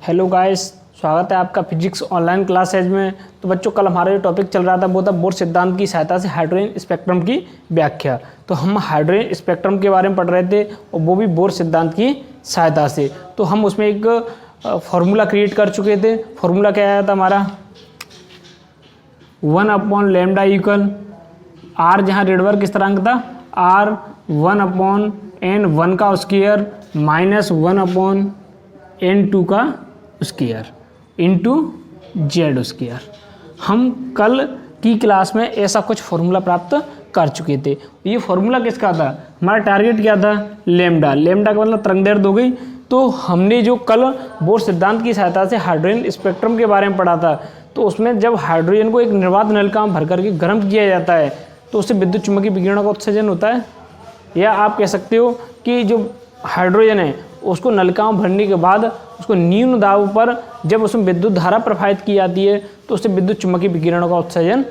Hello guys, स्वागत है आपका फिजिक्स ऑनलाइन क्लासेज में। तो बच्चों, कल हमारा जो टॉपिक चल रहा था वो था बोर सिद्धांत की सहायता से हाइड्रोजन स्पेक्ट्रम की व्याख्या। तो हम हाइड्रोजन स्पेक्ट्रम के बारे में पढ़ रहे थे और वो भी बोर सिद्धांत की सहायता से। तो हम उसमें एक फार्मूला क्रिएट कर चुके थे। फार्मूला क्या आया था हमारा, 1/λ इक्वल आर, जहाँ रेडवर्क किस तरह था, आर 1/n1 का स्क्वायर माइनस 1/n2 का स्क्वायर इंटू जेड स्क्वायर। हम कल की क्लास में ऐसा कुछ फॉर्मूला प्राप्त कर चुके थे। ये फॉर्मूला किसका था, हमारा टारगेट क्या था, लेमडा। लेमडा का मतलब तरंगदैर्घ्य हो गई। तो हमने जो कल बोर सिद्धांत की सहायता से हाइड्रोजन स्पेक्ट्रम के बारे में पढ़ा था, तो उसमें जब हाइड्रोजन को एक निर्वात नलिका में भर करके गर्म किया जाता है तो उससे विद्युत चुम्बकीय विकिरण का उत्सर्जन होता है। या आप कह सकते हो कि जो हाइड्रोजन है उसको नलिका में भरने के बाद उसको निम्न दाब पर जब उसमें विद्युत धारा प्रवाहित की जाती है तो उससे विद्युत चुम्बकीय विकिरणों का उत्सर्जन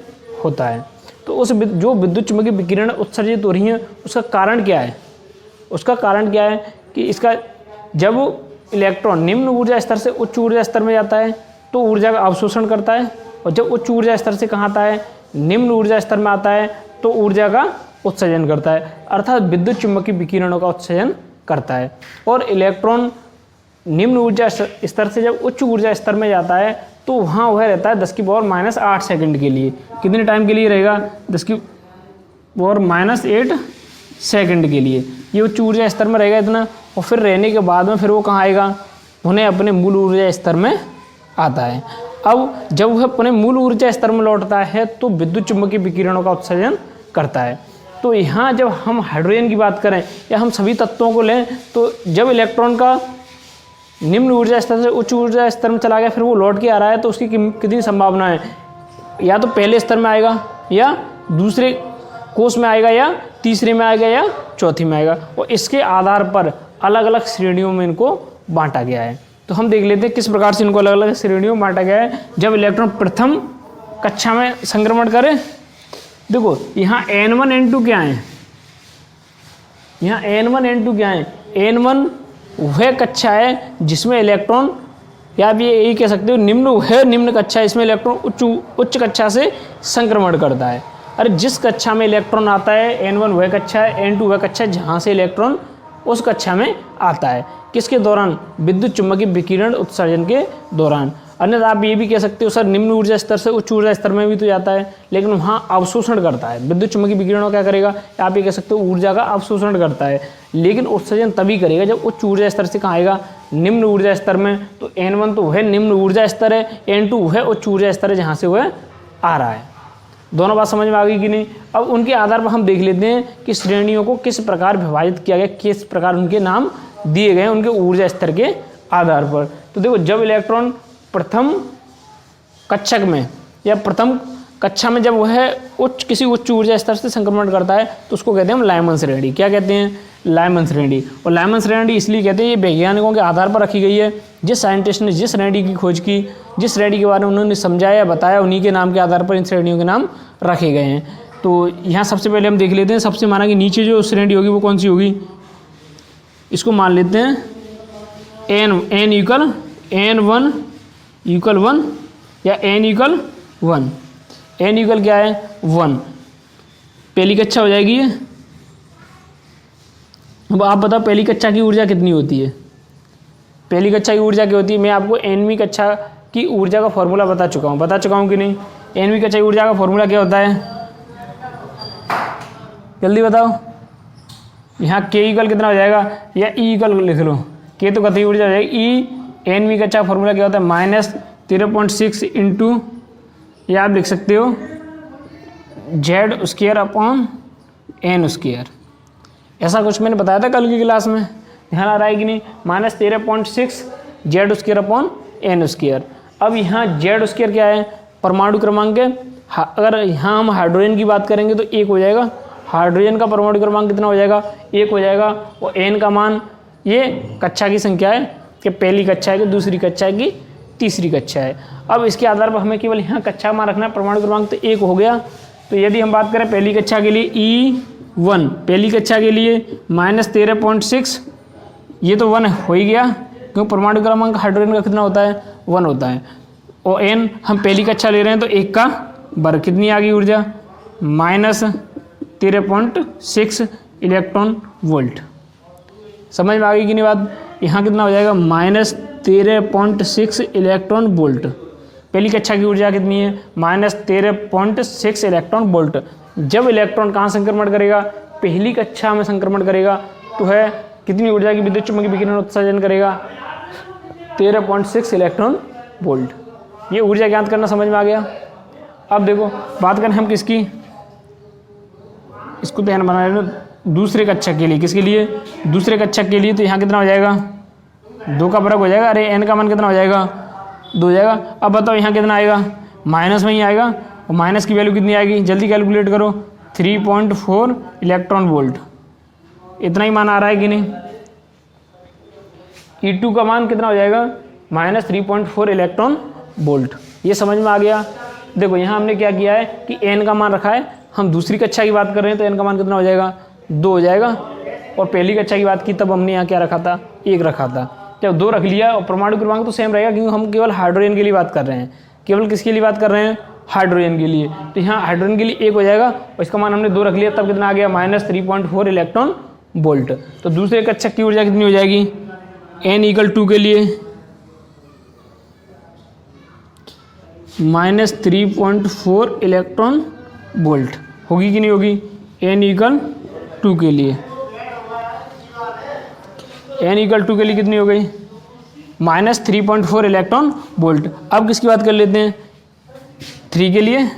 होता है। तो उस जो विद्युत चुम्बकीय विकिरण उत्सर्जित हो रही हैं उसका कारण क्या है, उसका कारण क्या है कि इसका जब इलेक्ट्रॉन निम्न ऊर्जा स्तर से उच्च ऊर्जा स्तर में जाता है तो ऊर्जा का अवशोषण करता है, और जब उच्च ऊर्जा स्तर से कहाँ आता है, निम्न ऊर्जा स्तर में आता है तो ऊर्जा का उत्सर्जन करता है, अर्थात विद्युत चुम्बकीय विकिरणों का उत्सर्जन करता है। और इलेक्ट्रॉन निम्न ऊर्जा स्तर से जब उच्च ऊर्जा स्तर में जाता है तो वहाँ वह रहता है 10⁻⁻8 सेकंड के लिए। कितने टाइम के लिए रहेगा, 10⁻⁻8 सेकंड के लिए ये उच्च ऊर्जा स्तर में रहेगा इतना। और फिर रहने के बाद में फिर वो कहाँ आएगा, उन्हें अपने मूल ऊर्जा स्तर में आता है। अब जब वह अपने मूल ऊर्जा स्तर में लौटता है तो विद्युत चुम्बकीय विकिरणों का उत्सर्जन करता है। तो यहाँ जब हम हाइड्रोजन की बात करें या हम सभी तत्वों को लें तो जब इलेक्ट्रॉन का निम्न ऊर्जा स्तर से उच्च ऊर्जा स्तर में चला गया फिर वो लौट के आ रहा है तो उसकी कितनी संभावना है, या तो पहले स्तर में आएगा या दूसरे कोष में आएगा या तीसरे में आएगा या चौथी में आएगा। और इसके आधार पर अलग अलग श्रेणियों में इनको बांटा गया है। तो हम देख लेते हैं किस प्रकार से इनको अलग अलग श्रेणियों में बांटा गया है। जब इलेक्ट्रॉन प्रथम कक्षा में संक्रमण करे, देखो यहाँ N1 N2 क्या है, यहाँ N1 N2 क्या है, N1 वह कक्षा है जिसमें इलेक्ट्रॉन, या आप ये यही कह सकते हो निम्न कक्षा है इसमें इलेक्ट्रॉन उच्च कक्षा से संक्रमण करता है। अरे जिस कक्षा में इलेक्ट्रॉन आता है N1 वह कक्षा है, N2 वह कक्षा है जहाँ से इलेक्ट्रॉन उस कक्षा में आता है। किसके दौरान, विद्युत चुम्बकीय विकिरण उत्सर्जन के दौरान। अन्यथा आप ये भी कह सकते हो सर निम्न ऊर्जा स्तर से उच्च ऊर्जा स्तर में भी तो जाता है लेकिन वहाँ अवशोषण करता है। विद्युत चुम्बकीय विकिरण क्या करेगा, आप ये कह सकते हो ऊर्जा का अवशोषण करता है, लेकिन उत्सर्जन तभी करेगा जब उच्च ऊर्जा स्तर से कहाँ आएगा, निम्न ऊर्जा स्तर में। तो N1 तो वह निम्न ऊर्जा स्तर है, N2 वह उच्च ऊर्जा स्तर है जहाँ से वह आ रहा है। दोनों बात समझ में आ गई कि नहीं। अब उनके आधार पर हम देख लेते हैं कि श्रेणियों को किस प्रकार विभाजित किया गया, किस प्रकार उनके नाम दिए गए उनके ऊर्जा स्तर के आधार पर। तो देखो, जब इलेक्ट्रॉन प्रथम कक्षक में या प्रथम कक्षा में जब वह किसी उच्च ऊर्जा स्तर से संक्रमण करता है तो उसको कहते हैं हम लाइमन श्रेणी। क्या कहते हैं, लाइमन श्रेणी। और लाइमन श्रेणी इसलिए कहते हैं ये वैज्ञानिकों के आधार पर रखी गई है। जिस साइंटिस्ट ने जिस श्रेणी की खोज की, जिस श्रेणी के बारे में उन्होंने समझाया बताया, उन्हीं के नाम के आधार पर इन श्रेणियों के नाम रखे गए हैं। तो यहाँ सबसे पहले हम देख लेते हैं, सबसे माना कि नीचे जो श्रेणी होगी वो कौन सी होगी, इसको मान लेते हैं n इक्वल N1 इक्वल 1 या n इक्वल 1। n इक्वल क्या है, 1। पहली कक्षा हो जाएगी ये। अब आप बताओ पहली कक्षा की ऊर्जा कितनी होती है, पहली कक्षा की ऊर्जा क्या होती है। मैं आपको nवीं कक्षा की ऊर्जा का फॉर्मूला बता चुका हूँ कि नहीं। nवीं कक्षा की ऊर्जा का फॉर्मूला क्या होता है, जल्दी बताओ। यहाँ k इक्वल कितना हो जाएगा, या E इक्वल लिख लो, k तो गतिज ऊर्जा हो जाएगी। E nवीं कक्षा का फॉर्मूला क्या होता है, -13.6 इंटू, या आप लिख सकते हो Z square upon N square. ऐसा कुछ मैंने बताया था कल की क्लास में, ध्यान आ रहा है कि नहीं। -13.6 Z square upon N square. अब यहाँ Z स्क्वायर क्या है, परमाणु क्रमांक है। अगर यहाँ हम हाइड्रोजन की बात करेंगे तो 1 हो जाएगा, हाइड्रोजन का परमाणु क्रमांक कितना हो जाएगा, 1 हो जाएगा। और N का मान ये कक्षा की संख्या है कि पहली कक्षा है कि दूसरी कक्षा है कि तीसरी कक्षा है। अब इसके आधार पर हमें केवल यहाँ कक्षा मान रखना है, परमाणु क्रमांक तो 1 हो गया। तो यदि हम बात करें पहली कक्षा के लिए E1, पहली कक्षा के लिए -13.6, ये तो 1 हो ही गया क्योंकि परमाणु क्रमांक हाइड्रोजन का कितना होता है, 1 होता है। और n हम पहली कक्षा ले रहे हैं तो 1 का वर्ग, कितनी आ गई ऊर्जा, -13.6 इलेक्ट्रॉन वोल्ट। समझ में आ गई कि नहीं बात। यहाँ कितना हो जाएगा, -13.6 इलेक्ट्रॉन वोल्ट। पहली कक्षा की ऊर्जा कितनी है, -13.6 इलेक्ट्रॉन वोल्ट। जब इलेक्ट्रॉन कहाँ संक्रमण करेगा, पहली कक्षा में संक्रमण करेगा तो है कितनी ऊर्जा की विद्युत चुम्बकीय विकिरण उत्सर्जन करेगा, 13.6 इलेक्ट्रॉन वोल्ट। ये ऊर्जा ज्ञात करना समझ में आ गया। अब देखो बात करें हम किसकी, इसको ध्यान बना रहे दूसरे कक्षा के लिए, किसके लिए, दूसरे कक्षा के लिए। तो यहाँ कितना हो जाएगा, 2 का वर्ग हो जाएगा। अरे n का मान कितना हो जाएगा, 2 हो जाएगा। अब बताओ यहाँ कितना आएगा, माइनस में ही आएगा, और माइनस की वैल्यू कितनी आएगी, जल्दी कैलकुलेट करो, 3.4 इलेक्ट्रॉन वोल्ट। इतना ही मान आ रहा है कि नहीं। E2 का मान कितना हो जाएगा, -3.4 इलेक्ट्रॉन वोल्ट। ये समझ में आ गया। देखो यहाँ हमने क्या किया है कि n का मान रखा है, हम दूसरी कक्षा की बात कर रहे हैं तो n का मान कितना हो जाएगा, 2 हो जाएगा। और पहली कक्षा की बात की तब हमने यहाँ क्या रखा था, 1 रखा था। जब 2 रख लिया, और परमाणु क्रमांक तो सेम रहेगा क्योंकि हम केवल हाइड्रोजन के लिए बात कर रहे हैं। केवल किसके लिए बात कर रहे हैं, हाइड्रोजन के लिए। तो यहाँ हाइड्रोजन के लिए 1 हो जाएगा, और इसका मान हमने 2 रख लिया, तब कितना आ गया, -3.4 इलेक्ट्रॉन वोल्ट। तो दूसरे कक्षा की ऊर्जा कितनी हो जाएगी, n = 2 के लिए -3.4 इलेक्ट्रॉन वोल्ट होगी कि नहीं होगी, n = 2 के लिए। n = 2 के लिए कितनी हो गई, -3.4 इलेक्ट्रॉन वोल्ट। अब किसकी बात कर लेते हैं, 3 के लिए।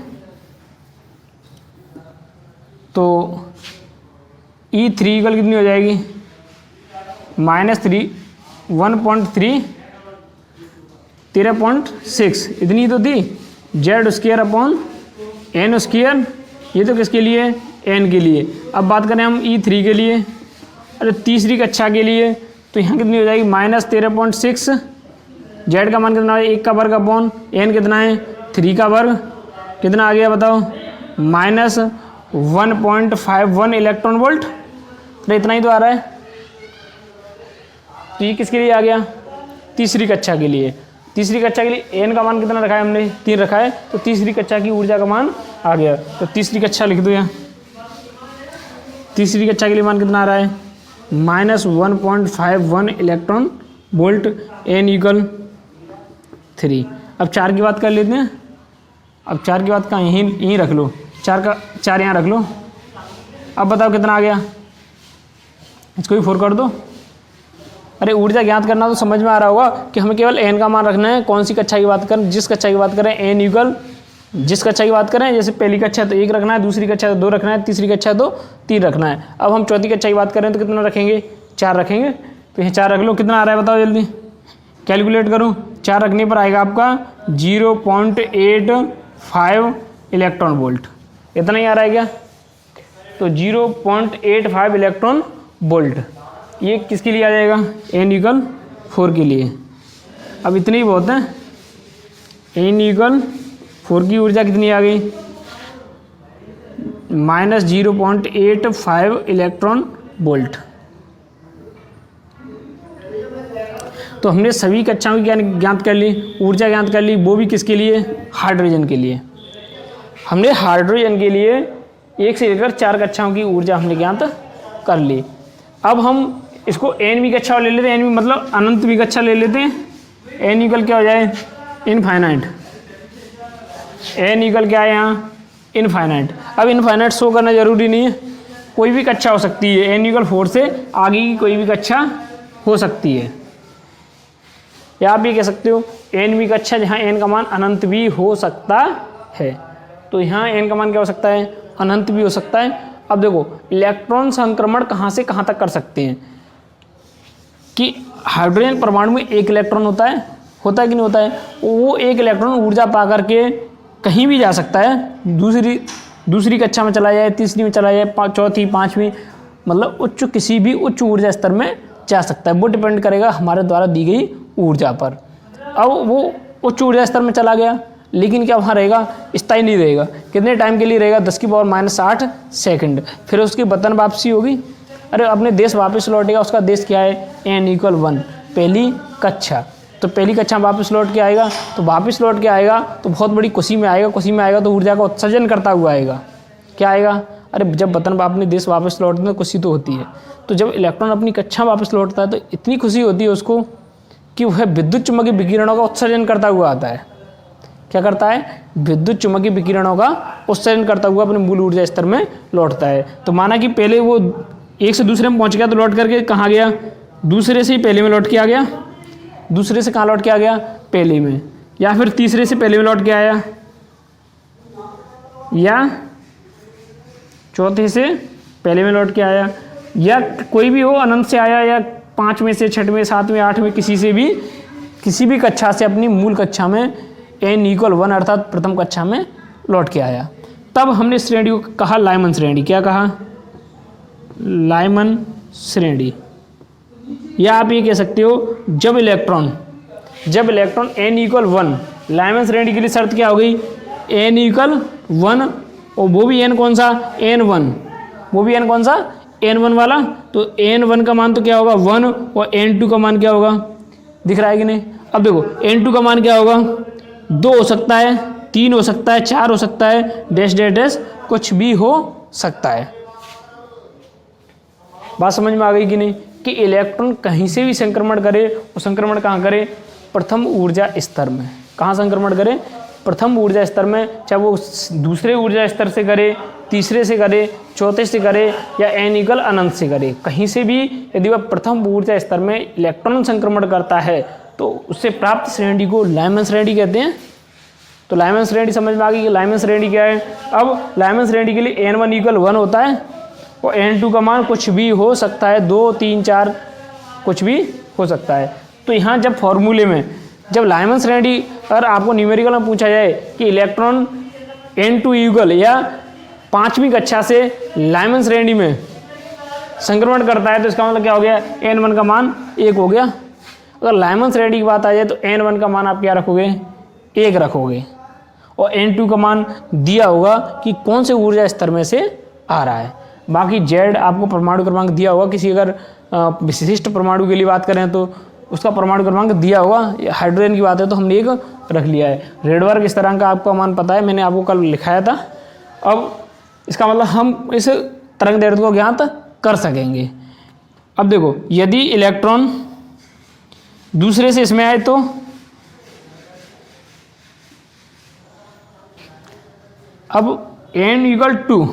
तो E3 = कितनी हो जाएगी, -1.3 13.6 इतनी तो थी, Z²/n²। ये तो किसके लिए, n के लिए। अब बात करें हम E3 के लिए, अरे तीसरी कक्षा के लिए, तो यहाँ कितनी हो जाएगी, -13.6। Z का मान कितना है, 1 का वर्ग अपॉन n कितना है, 3 का वर्ग, कितना आ गया बताओ, -1.51 इलेक्ट्रॉन वोल्ट। तो इतना ही तो आ रहा है। तो ये किसके लिए आ गया, तीसरी कक्षा के लिए। तीसरी कक्षा के लिए n का मान कितना रखा है हमने, 3 रखा है। तो तीसरी कक्षा की ऊर्जा का मान आ गया। तो तीसरी कक्षा लिख दो यहाँ। तीसरी कक्षा के लिए मान कितना आ रहा है, -1.51 इलेक्ट्रॉन वोल्ट, n = 3। अब 4 की बात कर लेते हैं। अब 4 की बात कहाँ, यहीं रख लो, 4 यहाँ रख लो। अब बताओ कितना आ गया, इसको भी 4 कर दो। अरे ऊर्जा ज्ञात करना तो समझ में आ रहा होगा कि हमें केवल n का मान रखना है। कौन सी कक्षा की बात करें, जिस कक्षा की बात करें, n = जिस कक्षा की बात करें, जैसे पहली कक्षा तो 1 रखना है, दूसरी कक्षा तो 2 रखना है, तीसरी कक्षा तो 3 रखना है। अब हम चौथी कक्षा की बात करें तो कितना रखेंगे, 4 रखेंगे। तो ये 4 रख लो, कितना आ रहा है बताओ जल्दी कैलकुलेट करो। 4 रखने पर आएगा आपका 0.85 इलेक्ट्रॉन वोल्ट। इतना ही आ रहा है क्या, तो 0.85 इलेक्ट्रॉन वोल्ट ये किसके लिए आ जाएगा, n = 4 के लिए। अब इतनी ही बहुत है। n = 4 की ऊर्जा कितनी आ गई, -0.85 इलेक्ट्रॉन वोल्ट। तो हमने सभी कक्षाओं की ज्ञात कर ली, ऊर्जा ज्ञात कर ली, वो भी किसके लिए, हाइड्रोजन के लिए। हमने हाइड्रोजन के लिए 1 से लेकर 4 कक्षाओं की ऊर्जा हमने ज्ञात कर ली। अब हम इसको nवीं कक्षा ले लेते हैं, nवीं मतलब अनंतवीं कक्षा ले लेते हैं। n = क्या हो जाए, इनफाइनाइट। n = क्या है यहाँ, इनफाइनाइट। अब इनफाइनाइट शो करना जरूरी नहीं है, कोई भी कक्षा हो सकती है। n = 4 से आगे की कोई भी कक्षा हो सकती है। या आप ये कह सकते हो nवीं कक्षा जहाँ n का मान अनंत भी हो सकता है। तो यहाँ n का मान क्या हो सकता है, अनंत भी हो सकता है। अब देखो इलेक्ट्रॉन संक्रमण कहाँ से कहाँ तक कर सकते हैं कि हाइड्रोजन परमाणु में 1 इलेक्ट्रॉन होता है कि नहीं होता है। वो 1 इलेक्ट्रॉन ऊर्जा पा करके कहीं भी जा सकता है, दूसरी कक्षा में चला जाए, तीसरी में चला जाए, चौथी, 5वीं, मतलब किसी भी उच्च ऊर्जा स्तर में जा सकता है। वो डिपेंड करेगा हमारे द्वारा दी गई ऊर्जा पर। अब वो उच्च ऊर्जा स्तर में चला गया, लेकिन क्या वहाँ रहेगा, स्थायी नहीं रहेगा। कितने टाइम के लिए रहेगा, 10⁻⁸ सेकंड। फिर उसकी वतन वापसी होगी, अरे अपने देश वापस लौटेगा। उसका देश क्या है, n = 1। पहली कक्षा। तो पहली कक्षा में वापस लौट के आएगा, तो वापस लौट के आएगा तो बहुत बड़ी कुशी में आएगा, कुशी में आएगा तो ऊर्जा का उत्सर्जन करता हुआ आएगा। क्या आएगा? अरे जब वतन अपने देश वापस लौटते हैं तो खुशी तो होती है, तो जब इलेक्ट्रॉन अपनी कक्षा वापस लौटता है तो इतनी खुशी होती है उसको कि वह विद्युत चुम्बकीय विकिरणों का उत्सर्जन करता हुआ आता है। क्या करता है? विद्युत चुम्बकीय विकिरणों का उत्सर्जन करता हुआ अपने मूल ऊर्जा स्तर में लौटता है। तो माना कि पहले वो एक से दूसरे में पहुंच गया तो लौट करके कहाँ गया? दूसरे से ही पहले में लौट के आ गया। दूसरे से कहाँ लौट के आ गया? पहले में। या फिर तीसरे से पहले में लौट के आया, या चौथे से पहले में लौट के आया, या कोई भी हो अनंत से आया, या 5 में से 6 में 7 में 8 में किसी भी कक्षा से अपनी मूल कक्षा में n=1 अर्थात प्रथम कक्षा में लौट के आया। तब हमने श्रेणी को कहा लाइमन श्रेणी। क्या कहा? लाइमन श्रेणी। या आप ये कह सकते हो जब इलेक्ट्रॉन n=1, लाइमन श्रेणी के लिए शर्त क्या हो गई? n=1, और वो भी n कौन सा? n1। वो भी n कौन सा? n1 वाला। तो n1 का मान तो क्या होगा? 1, और n2 का मान क्या होगा? दिख रहा है कि नहीं? अब देखो n2 का मान क्या होगा? 2 हो सकता है, 3 हो सकता है, 4 हो सकता है, डैश डैश डैश कुछ भी हो सकता है। बात समझ में आ गई कि नहीं? कि इलेक्ट्रॉन कहीं से भी संक्रमण करे, वो संक्रमण कहाँ करे? प्रथम ऊर्जा स्तर में। कहाँ संक्रमण करे? प्रथम ऊर्जा स्तर में। चाहे वो दूसरे ऊर्जा स्तर से करे, तीसरे से करे, चौथे से करे, या n= अनंत से करे, कहीं से भी यदि वह प्रथम ऊर्जा स्तर में इलेक्ट्रॉन संक्रमण करता है तो उससे प्राप्त श्रेणी को लाइमन श्रेणी कहते हैं। तो लाइमन श्रेणी समझ में आ गई कि लाइमन श्रेणी क्या है। अब लाइमन श्रेणी के लिए n1=1 होता है, और n2 का मान कुछ भी हो सकता है, 2, 3, 4 कुछ भी हो सकता है। तो यहाँ जब फॉर्मूले में जब लाइमन श्रेणी अगर आपको न्यूमेरिकल में पूछा जाए कि इलेक्ट्रॉन n2 युगल या 5वीं कक्षा से लाइमन श्रेणी में संक्रमण करता है तो इसका मतलब क्या हो गया? n1 का मान 1 हो गया। अगर लाइमन श्रेणी की बात आ जाए तो n1 का मान आप क्या रखोगे? 1 रखोगे, और n2 का मान दिया होगा कि कौन से ऊर्जा स्तर में से आ रहा है। बाकी Z आपको परमाणु क्रमांक दिया होगा, किसी अगर विशिष्ट परमाणु के लिए बात करें तो उसका परमाणु क्रमांक दिया होगा। हाइड्रोजन की बात है तो हमने 1 रख लिया है। रेडबर्ग स्थिरांक का आपका मान पता है, मैंने आपको कल लिखाया था। अब इसका मतलब हम इस तरंग दैर्ध्य को ज्ञात कर सकेंगे। अब देखो यदि इलेक्ट्रॉन दूसरे से इसमें आए तो अब n=2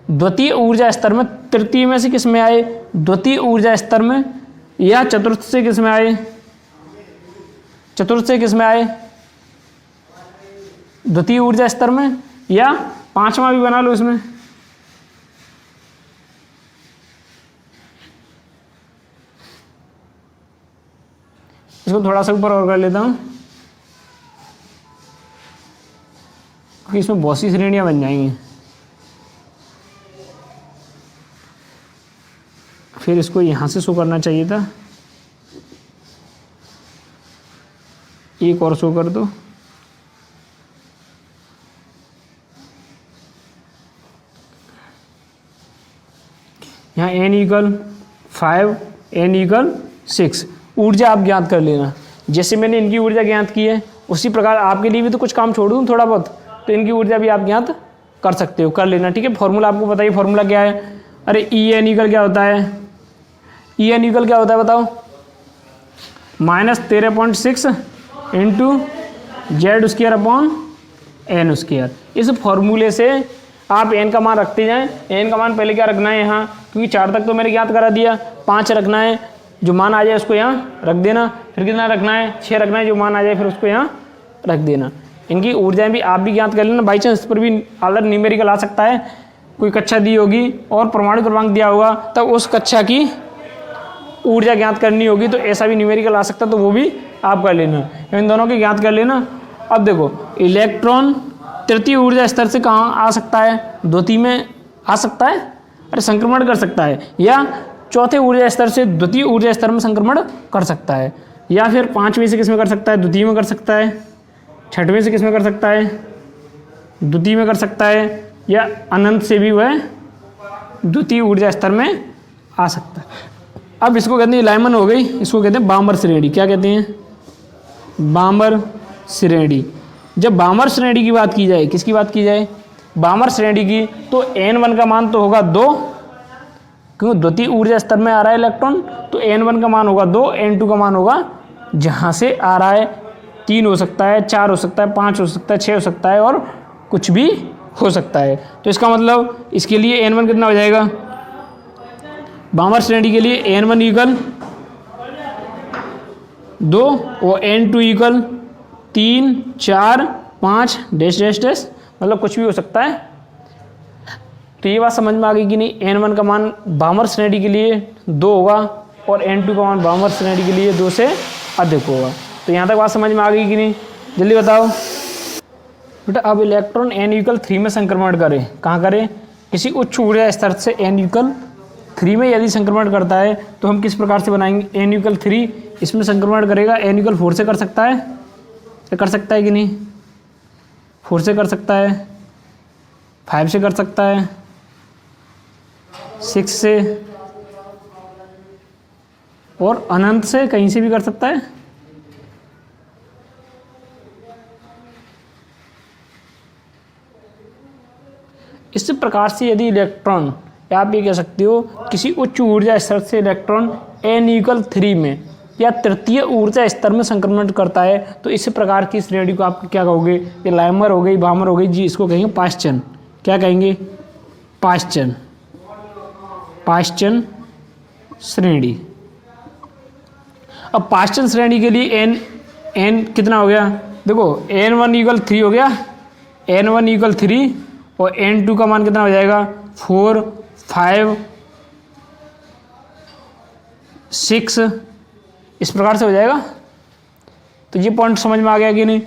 द्वितीय ऊर्जा स्तर में तृतीय में से किस में आए? द्वितीय ऊर्जा स्तर में, या चतुर्थ से किस में आए? चतुर्थ से किस में आए? द्वितीय ऊर्जा स्तर में, या 5वां भी बना लो इसमें। इसको थोड़ा सा ऊपर और कर लेता हूं क्योंकि इसमें बहुत सी श्रेणियां बन जाएंगी। फिर इसको यहां से शो करना चाहिए था, एक और शो कर दो। यहाँ n=5, n=6 ऊर्जा आप ज्ञात कर लेना। जैसे मैंने इनकी ऊर्जा ज्ञात की है उसी प्रकार आपके लिए भी तो कुछ काम छोड़ दूँ थोड़ा बहुत, तो इनकी ऊर्जा भी आप ज्ञात कर सकते हो, कर लेना। ठीक है, फॉर्मूला आपको बताइए, फॉर्मूला क्या है? अरे En= क्या होता है? En= क्या होता है बताओ? -13.6 × Z²/n²। इस फॉर्मूले से आप n का मान रखते जाएं। n का मान पहले क्या रखना है यहाँ, क्योंकि 4 तक तो मैंने ज्ञात करा दिया, 5 रखना है, जो मान आ जाए उसको यहाँ रख देना। फिर कितना रखना है? 6 रखना है, जो मान आ जाए फिर उसको यहाँ रख देना। इनकी ऊर्जाएं भी आप भी ज्ञात कर लेना। बाई चांस इस पर भी अलग न्यूमेरिकल आ सकता है, कोई कक्षा दी होगी और परमाणु क्रमांक दिया होगा, तब उस कक्षा की ऊर्जा ज्ञात करनी होगी, तो ऐसा भी न्यूमेरिकल आ सकता है, तो वो भी आप कर लेना। इन दोनों की ज्ञात कर लेना। अब देखो इलेक्ट्रॉन तृतीय ऊर्जा स्तर से कहाँ आ सकता है? द्वितीय में आ सकता है, अरे संक्रमण कर सकता है, या चौथे ऊर्जा स्तर से द्वितीय ऊर्जा स्तर में संक्रमण कर सकता है, या फिर 5वीं से किस में कर सकता है? द्वितीय में कर सकता है। 6वीं से किस में कर सकता है? द्वितीय में कर सकता है, या अनंत से भी वह द्वितीय ऊर्जा स्तर में आ सकता है। अब इसको कहते हैं लाइमन हो गई, इसको कहते हैं बामर श्रेणी। क्या कहते हैं? बामर श्रेणी। जब बामर श्रेणी की बात की जाए, किसकी बात की जाए? बामर श्रेणी की, तो n1 का मान तो होगा 2, क्योंकि द्वितीय ऊर्जा स्तर में आ रहा है इलेक्ट्रॉन, तो n1 का मान होगा 2, n2 का मान होगा जहाँ से आ रहा है 3 हो सकता है, 4 हो सकता है, 5 हो सकता है, 6 हो सकता है और कुछ भी हो सकता है। तो इसका मतलब इसके लिए n1 कितना हो जाएगा? बामर श्रेणी के लिए n1 इक्वल 2 और n2 equal 3, 4, 5 dash dash dash, मतलब कुछ भी हो सकता है। तो ये बात समझ में आ गई कि नहीं? n1 का मान बामर श्रेणी के लिए 2 होगा और n2 का मान बामर श्रेणी के लिए 2 से अधिक होगा। तो यहाँ तक बात समझ में आ गई कि नहीं? जल्दी बताओ बेटा। अब इलेक्ट्रॉन n इक्वल 3 में संक्रमण करें, कहाँ करें? किसी उच्च ऊर्जा स्तर से n इक्वल 3 में यदि संक्रमण करता है तो हम किस प्रकार से बनाएंगे? n इक्वल 3 इसमें संक्रमण करेगा, n इक्वल 4 से कर सकता है, कर सकता है कि नहीं? 4 से कर सकता है, 5 से कर सकता है, 6 से और अनंत से कहीं से भी कर सकता है। इस प्रकार से यदि इलेक्ट्रॉन, या आप ये कह सकते हो किसी उच्च ऊर्जा स्तर से इलेक्ट्रॉन n इक्वल 3 में या तृतीय ऊर्जा स्तर में संक्रमण करता है, तो इस प्रकार की श्रेणी को आप क्या कहोगे? ये लाइमर हो गई, बामर हो गई जी, इसको कहेंगे पाश्चन। क्या कहेंगे? पाश्चन। पाश्चन श्रेणी। अब पाश्चन श्रेणी के लिए n कितना हो गया? देखो n1 इक्वल 3 हो गया, n1 इक्वल 3 और n2 का मान कितना हो जाएगा? 4, 5, 6, इस प्रकार से हो जाएगा। तो ये पॉइंट समझ में आ गया कि नहीं?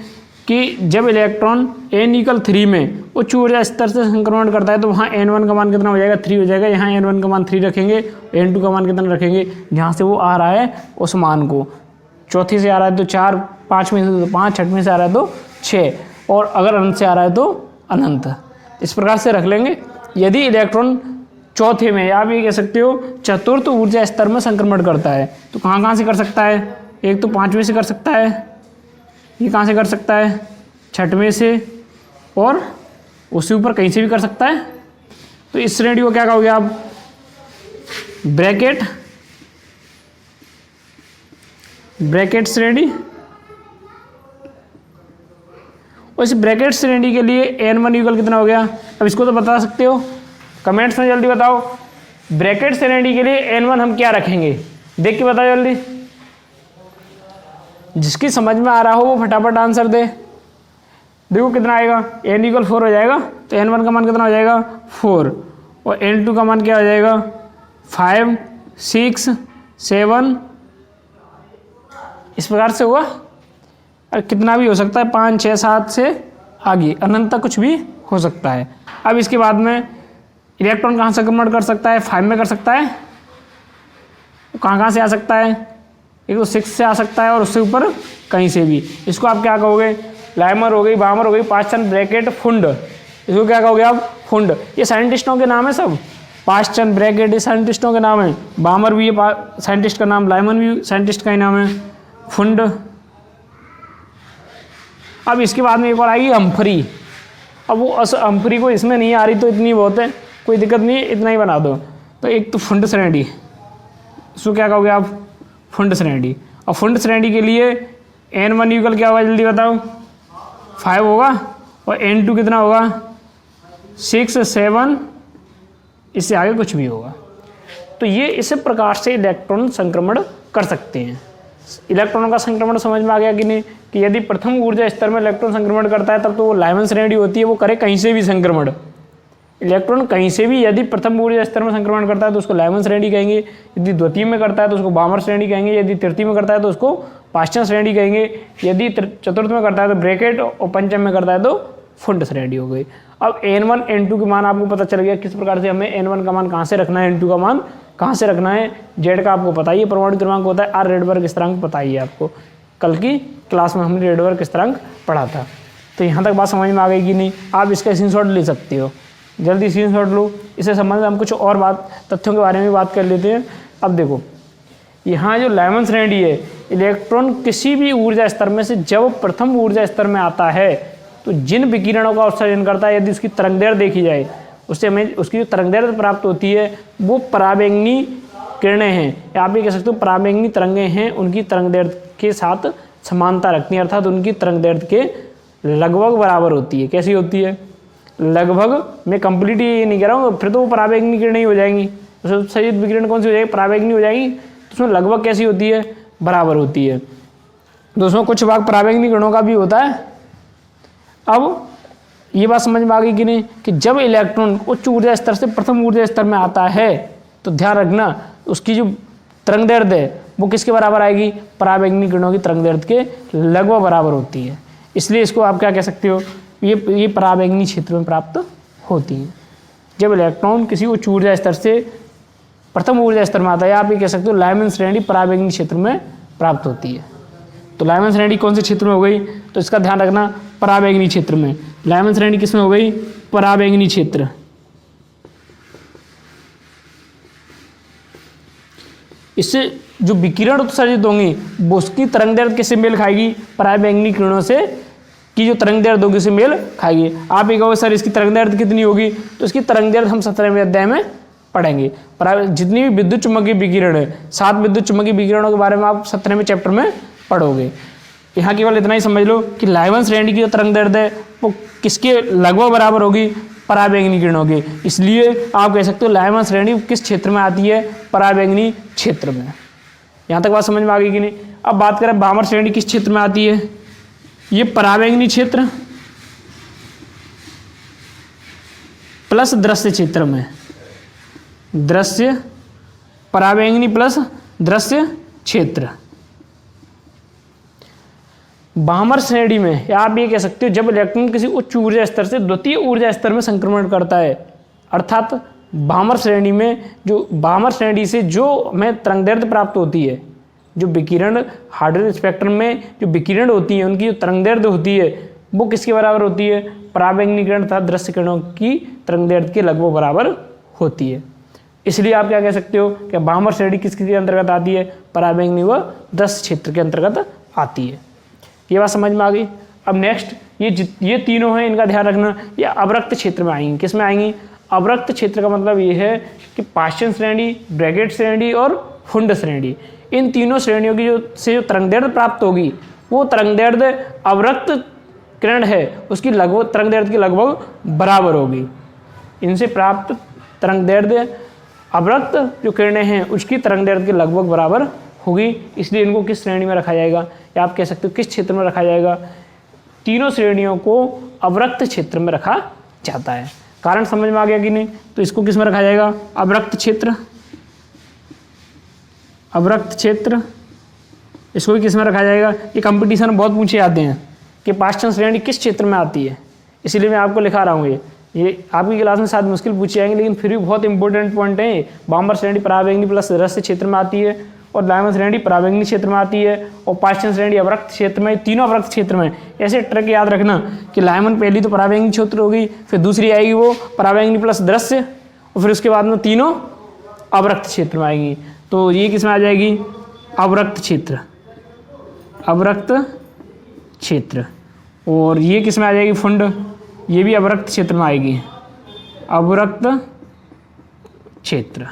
कि जब इलेक्ट्रॉन n इक्वल 3 में उच्च ऊर्जा स्तर से संक्रमण करता है तो वहाँ n1 का मान कितना हो जाएगा? 3 हो जाएगा। यहाँ n1 का मान 3 रखेंगे, n2 का मान कितना रखेंगे? जहाँ से वो आ रहा है उस मान को, चौथी से आ रहा है तो 4, 5 में से तो 5, छठवें से आ रहा है तो 6, और अगर अनंत से आ रहा है तो अनंत। इस प्रकार से रख लेंगे। यदि इलेक्ट्रॉन चौथे में, या आप ये कह सकते हो चतुर्थ ऊर्जा स्तर में संक्रमण करता है, तो कहाँ कहाँ से कर सकता है? एक तो 5वें से कर सकता है, ये कहाँ से कर सकता है? 6वें से, और उससे ऊपर कहीं से भी कर सकता है। तो इस श्रेणी को क्या कहोगे आप? ब्रैकेट श्रेणी। और इस ब्रैकेट श्रेणी के लिए n1 इक्वल कितना हो गया? अब इसको तो बता सकते हो, कमेंट्स में जल्दी बताओ। ब्रैकेट श्रेणी के लिए n1 हम क्या रखेंगे? देख के बताओ जल्दी। जिसकी समझ में आ रहा हो वो फटाफट आंसर दे। देखो कितना आएगा? n इक्वल 4 हो जाएगा, तो n1 का मान कितना हो जाएगा? 4, और n2 का मान क्या हो जाएगा? 5, 6, 7, इस प्रकार से होगा। और कितना भी हो सकता है, 5, 6, 7 से आगे अनंत तक कुछ भी हो सकता है। अब इसके बाद में इलेक्ट्रॉन कहाँ संक्रमण कर सकता है? 5 में कर सकता है। कहाँ कहाँ से आ सकता है? एक तो 6 से आ सकता है और उससे ऊपर कहीं से भी। इसको आप क्या कहोगे? लाइमर हो गई, बामर हो गई, पाश्चन, ब्रैकेट, फुंड। इसको क्या कहोगे आप? फुंड। ये साइंटिस्टों के नाम है सब। पाश्चन, ब्रैकेट, ये साइंटिस्टों के नाम है। बामर भी ये साइंटिस्ट का नाम, लाइमन भी साइंटिस्ट का ही नाम है, फुंड। अब इसके बाद में एक और आएगी हम्फ्री। अब वो हम्फ्री को इसमें नहीं आ रही तो इतनी बहुत है, कोई दिक्कत नहीं है, इतना ही बना दो। तो एक तो फुंड श्रेणी, इसको क्या कहोगे आप? फुंड श्रेणी। और फुंड श्रेणी के लिए n1 इक्वल क्या होगा? जल्दी बताओ। 5 होगा, और n2 कितना होगा? 6, 7, इससे आगे कुछ भी होगा। तो ये इस प्रकार से इलेक्ट्रॉन संक्रमण कर सकते हैं। इलेक्ट्रॉनों का संक्रमण समझ में आ गया कि नहीं? कि यदि प्रथम ऊर्जा स्तर में इलेक्ट्रॉन संक्रमण करता है तब तो वो लाइमन श्रेणी होती है, वो करे कहीं से भी संक्रमण। इलेक्ट्रॉन कहीं से भी यदि प्रथम ऊर्जा स्तर में संक्रमण करता है तो उसको लाइमन श्रेणी कहेंगे, यदि द्वितीय में करता है तो उसको बामर श्रेणी कहेंगे, यदि तृतीय में करता है तो उसको पाश्चन श्रेणी कहेंगे, यदि चतुर्थ में करता है तो ब्रैकेट, और पंचम में करता है तो फुंड श्रेणी हो गई। अब n1 n2 के मान आपको पता चल गया किस प्रकार से हमें n1 का मान कहाँ से रखना है, n2 का मान कहाँ से रखना है। जेड का आपको पता ही है, परमाणु क्रमांक होता है, r रेडबर्ग स्थिरांक पता ही है आपको, कल की क्लास में हमने रेडबर्ग स्थिरांक पढ़ा था। तो यहाँ तक बात समझ में आ गई कि नहीं? आप इसका स्क्रीनशॉट ले सकते हो, जल्दी स्क्रीनशॉट लो। इससे संबंधित हम कुछ और तथ्यों के बारे में बात कर लेते हैं। अब देखो, यहाँ जो लाइमन श्रेणी है, इलेक्ट्रॉन किसी भी ऊर्जा स्तर में से जब प्रथम ऊर्जा स्तर में आता है तो जिन विकिरणों का उत्सर्जन करता है, यदि उसकी तरंगदैर्घ्य देखी जाए, उससे हमें उसकी जो तरंगदैर्घ्य प्राप्त होती है वो पराबैंगनी किरणें हैं, या आप ये कह सकते हो पराबैंगनी तरंगें हैं, उनकी तरंगदैर्घ्य के साथ समानता रखती है, अर्थात उनकी तरंगदैर्घ्य के लगभग बराबर होती है। कैसी होती है? लगभग। मैं कंप्लीट ये नहीं कह रहा हूँ, फिर तो वो पराबैंगनी किरणें ही हो जाएंगी। उसमें सही विकिरण कौन सी हो जाएगी? पराबैंगनी हो जाएगी। तो उसमें लगभग कैसी होती है? बराबर होती है। तो उसमें कुछ भाग पराबैंगनी किरणों का भी होता है। अब ये बात समझ में आ गई कि नहीं, कि जब इलेक्ट्रॉन उच्च ऊर्जा स्तर से प्रथम ऊर्जा स्तर में आता है तो ध्यान रखना उसकी जो तरंगदैर्घ्य है वो किसके बराबर आएगी? पराबैंगनी किरणों की तरंगदैर्घ्य के लगभग बराबर होती है। इसलिए इसको आप क्या कह सकते हो? ये पराबैंगनी क्षेत्र में प्राप्त होती है जब इलेक्ट्रॉन किसी उच्च ऊर्जा स्तर से प्रथम ऊर्जा स्तर में आता है। आप ये कह सकते हो लाइमन श्रेणी पराबैंगनी क्षेत्र में प्राप्त होती है। तो लाइमन श्रेणी कौन से क्षेत्र में हो गई? तो इसका ध्यान रखना, पराबैंगनी क्षेत्र में। लाइमन श्रेणी किस में हो गई? पराबैंगनी क्षेत्र। इससे जो विकिरण उत्सर्जित होंगी वो उसकी तरंगदैर्घ्य किससे मेल खाएगी? पराबैंगनी किरणों से की जो तरंगदैर्घ्य होगी उसे मेल खाएगी। आप ये कहोगे सर इसकी तरंगदैर्घ्य कितनी होगी? तो इसकी तरंगदैर्घ्य हम 17वें अध्याय में पढ़ेंगे। जितनी भी विद्युत चुम्बकीय विकिरण है, 7 विद्युत चुम्बकीय विकिरणों के बारे में आप 17वें चैप्टर में पढ़ोगे। यहाँ केवल इतना ही समझ लो कि लाइमन श्रेणी की जो तरंगदैर्घ्य है वो किसके लगभग बराबर होगी? पराबैंगनी किरणों की। इसलिए आप कह सकते हो लाइमन श्रेणी किस क्षेत्र में आती है? पराबैंगनी क्षेत्र में। यहाँ तक बात समझ में आ गई कि नहीं? अब बात करें बामर श्रेणी किस क्षेत्र में आती है? ये पराबैंगनी क्षेत्र प्लस दृश्य क्षेत्र में। दृश्य पराबैंगनी प्लस दृश्य क्षेत्र। बामर श्रेणी में या आप ये कह सकते हो जब इलेक्ट्रॉन किसी उच्च ऊर्जा स्तर से द्वितीय ऊर्जा स्तर में संक्रमण करता है, अर्थात बामर श्रेणी में जो बामर श्रेणी से जो हमें तरंगदैर्घ्य प्राप्त होती है, जो विकिरण हाइड्रोजन स्पेक्ट्रम में जो विकिरण होती है उनकी जो तरंगदैर्घ्य होती है वो किसके बराबर होती है? पराबैंगनी किरण तथा दृश्य किरणों की तरंगदैर्घ्य के लगभग बराबर होती है। इसलिए आप क्या कह सकते हो कि बामर श्रेणी किसके अंतर्गत आती है? पराबैंगनी व दृश्य क्षेत्र के अंतर्गत आती है। ये बात समझ में आ गई। अब नेक्स्ट ये तीनों हैं, इनका ध्यान रखना, ये अवरक्त क्षेत्र में आएंगी। किस में आएंगी? अवरक्त क्षेत्र का मतलब ये है कि पाश्चन श्रेणी, ब्रैकेट श्रेणी और फुंड श्रेणी, इन तीनों श्रेणियों की जो तरंगदैर्घ्य प्राप्त होगी वो तरंगदैर्घ्य अवरक्त किरण है उसकी लगभग तरंगदैर्घ्य की लगभग बराबर होगी। इनसे प्राप्त तरंगदैर्घ्य अवरक्त जो किरणें हैं उसकी तरंगदैर्घ्य के लगभग बराबर होगी। इसलिए इनको किस श्रेणी में रखा जाएगा, या आप कह सकते हो किस क्षेत्र में रखा जाएगा? तीनों श्रेणियों को अवरक्त क्षेत्र में रखा जाता है। कारण समझ में आ गया कि नहीं? तो इसको किस में रखा जाएगा? अवरक्त क्षेत्र। अवरक्त क्षेत्र इसको भी किस में रखा जाएगा? ये कंपटीशन में बहुत पूछे जाते हैं कि पाश्चन श्रेणी किस क्षेत्र में आती है, इसलिए मैं आपको लिखा रहा हूँ। ये आपकी क्लास में शायद मुश्किल पूछे जाएंगे, लेकिन फिर भी बहुत इंपॉर्टेंट पॉइंट है। बामर श्रेणी पराबैंगनी प्लस दृश्य क्षेत्र में आती है, और लाइमन श्रेणी पराबैंगनी क्षेत्र में आती है, और पाश्चन श्रेणी अवरक्त क्षेत्र में। तीनों अवरक्त क्षेत्र में। ऐसे ट्रिक याद रखना कि लाइमन पहली तो पराबैंगनी क्षेत्र होगी, फिर दूसरी आएगी वो पराबैंगनी प्लस दृश्य, और फिर उसके बाद में तीनों अवरक्त क्षेत्र में आएंगी। तो ये किस में आ जाएगी? अवरक्त क्षेत्र। अवरक्त क्षेत्र। और ये किस में आ जाएगी? फुंड। ये भी अवरक्त क्षेत्र में आएगी। अवरक्त क्षेत्र।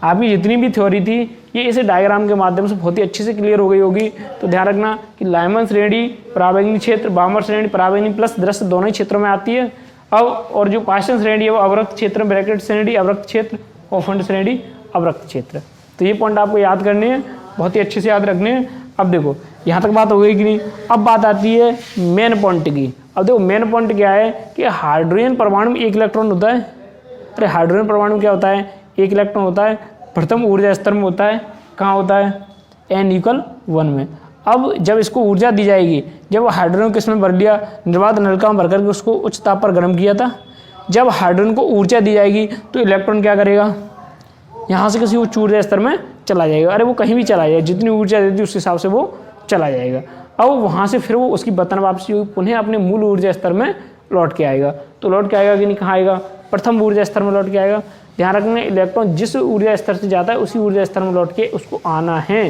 आपकी जितनी भी थ्योरी थी ये इसे डायग्राम के माध्यम से बहुत ही अच्छे से क्लियर हो गई होगी। तो ध्यान रखना कि लाइमन श्रेणी पराबैंगनी क्षेत्र, बामर श्रेणी पराबैंगनी प्लस दृश्य दोनों ही क्षेत्रों में आती है। अब और जो पाश्चन श्रेणी है वो अवरक्त क्षेत्र, ब्रैकेट श्रेणी अवरक्त क्षेत्र, और फुंड श्रेणी अवरक्त क्षेत्र। तो ये पॉइंट आपको याद करने हैं, बहुत ही अच्छे से याद रखने हैं। अब देखो यहाँ तक बात हो गई कि नहीं? अब बात आती है मेन पॉइंट की। अब देखो मेन पॉइंट क्या है कि हाइड्रोजन परमाणु में एक इलेक्ट्रॉन होता है। अरे हाइड्रोजन परमाणु में क्या होता है? एक इलेक्ट्रॉन होता है। प्रथम ऊर्जा स्तर में होता है। कहाँ होता है? n=1 में। अब जब इसको ऊर्जा दी जाएगी, जब हाइड्रोजन किस में भर लिया? निर्वात नलिका में भर करके उसको उच्च ताप पर गर्म किया था। जब हाइड्रोजन को ऊर्जा दी जाएगी तो इलेक्ट्रॉन क्या करेगा? यहाँ से किसी उच्च ऊर्जा स्तर में चला जाएगा। अरे वो कहीं भी चला जाए, जितनी ऊर्जा देती है उस हिसाब से वो चला जाएगा। अब वहाँ से फिर वो उसकी वतन वापसी हुई, पुनः अपने मूल ऊर्जा स्तर में लौट के आएगा। तो लौट के आएगा कि नहीं? कहाँ आएगा? प्रथम ऊर्जा स्तर में लौट के आएगा। ध्यान रखना, इलेक्ट्रॉन जिस ऊर्जा स्तर से जाता है उसी ऊर्जा स्तर में लौट के उसको आना है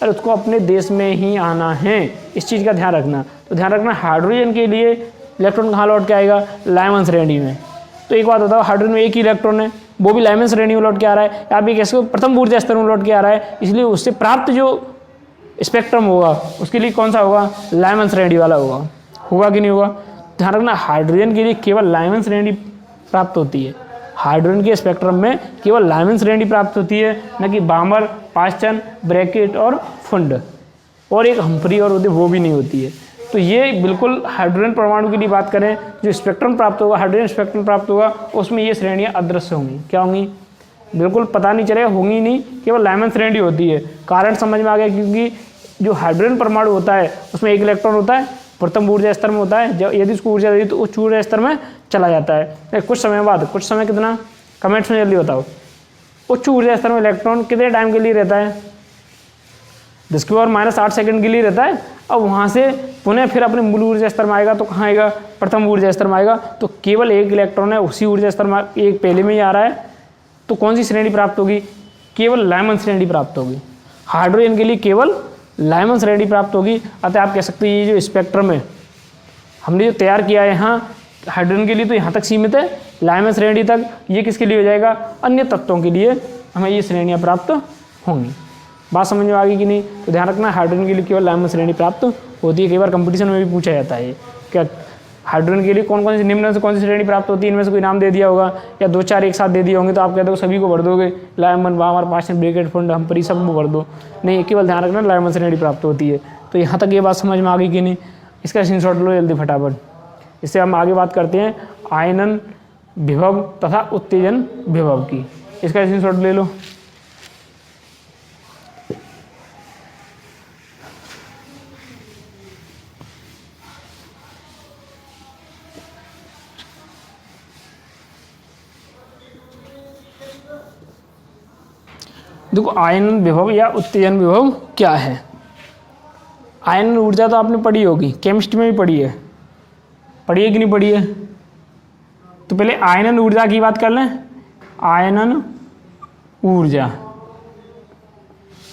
और उसको अपने देश में ही आना है, इस चीज़ का ध्यान रखना। तो ध्यान रखना हाइड्रोजन के लिए इलेक्ट्रॉन कहाँ लौट के आएगा, लाइमन श्रेणी में। तो एक बात बताओ, हाइड्रोजन में एक ही इलेक्ट्रॉन है, वो भी लाइमन श्रेणी में लौट के आ रहा है, या भी कैसे प्रथम ऊर्जा स्तर में लौट के आ रहा है, इसलिए उससे प्राप्त जो स्पेक्ट्रम होगा उसके लिए कौन सा होगा, लाइमन श्रेणी वाला होगा कि नहीं होगा। ध्यान रखना हाइड्रोजन के लिए केवल लाइमन श्रेणी प्राप्त होती है, हाइड्रोजन के स्पेक्ट्रम में केवल लाइमन श्रेणी प्राप्त होती है, न कि बामर, पास्टन, ब्रैकेट और फुंड, और एक हम्फ्री और वो भी नहीं होती है। तो ये बिल्कुल हाइड्रोजन परमाणु के लिए बात करें, जो स्पेक्ट्रम प्राप्त होगा, हाइड्रोजन स्पेक्ट्रम प्राप्त होगा, उसमें ये श्रेणियाँ अदृश्य होंगी। क्या होंगी, बिल्कुल पता नहीं चलेगा, होंगी नहीं, केवल लाइमन श्रेणी होती है। कारण समझ में आ गया, क्योंकि जो हाइड्रोजन परमाणु होता है उसमें एक इलेक्ट्रॉन होता है, प्रथम ऊर्जा स्तर में होता है, जब यदि उसको ऊर्जा दी तो उच्च ऊर्जा स्तर में चला जाता है कुछ समय बाद। कुछ समय कितना, कमेंट्स में जल्दी बताओ। उच्च ऊर्जा स्तर में इलेक्ट्रॉन कितने टाइम के लिए रहता है, 10⁻⁻8 सेकंड के लिए रहता है। अब वहाँ से पुनः फिर अपने मूल ऊर्जा स्तर में आएगा तो कहाँ आएगा, प्रथम ऊर्जा स्तर में आएगा। तो केवल एक इलेक्ट्रॉन है, उसी ऊर्जा स्तर में एक पहले में ही आ रहा है, तो कौन सी श्रेणी प्राप्त होगी, केवल लाइमन श्रेणी प्राप्त होगी। हाइड्रोजन के लिए केवल लाइमन श्रेणी प्राप्त होगी। अतः आप कह सकते हैं ये जो स्पेक्ट्रम है हमने जो तैयार किया है यहाँ हाइड्रोजन के लिए, तो यहाँ तक सीमित है, लाइमन श्रेणी तक। ये किसके लिए हो जाएगा, अन्य तत्वों के लिए हमें ये श्रेणियाँ प्राप्त होंगी। बात समझ में आ गई कि नहीं। तो ध्यान रखना हाइड्रोजन के लिए केवल लाइमन श्रेणी प्राप्त होती है। कई बार कंपटीशन में भी पूछा जाता है क्या हाइड्रोजन के लिए कौन कौन सी निम्न से कौन सी श्रेणी प्राप्त होती है, इनमें से कोई नाम दे दिया होगा या 2-4 एक साथ दे दिए होंगे, तो आप कहते हो सभी को भर दोगे, लाइमन, बामर, पास्टन, ब्रैकेट, फुंड, हम्फ्री सब को भर दो। नहीं, केवल ध्यान रखना लाइमन श्रेणी प्राप्त होती है। तो यहाँ तक ये बात समझ में आ गई कि नहीं। इसका स्क्रीनशॉट लो जल्दी फटाफट। इससे हम आगे बात करते हैं आयनन विभव तथा उत्तेजन विभव की। इसका स्क्रीनशॉट ले लो। देखो आयनन विभव या उत्तेजन विभव क्या है। आयनन ऊर्जा तो आपने पढ़ी होगी, केमिस्ट्री में भी पढ़ी है कि नहीं पढ़ी है। तो पहले आयनन ऊर्जा की बात कर लें। आयनन ऊर्जा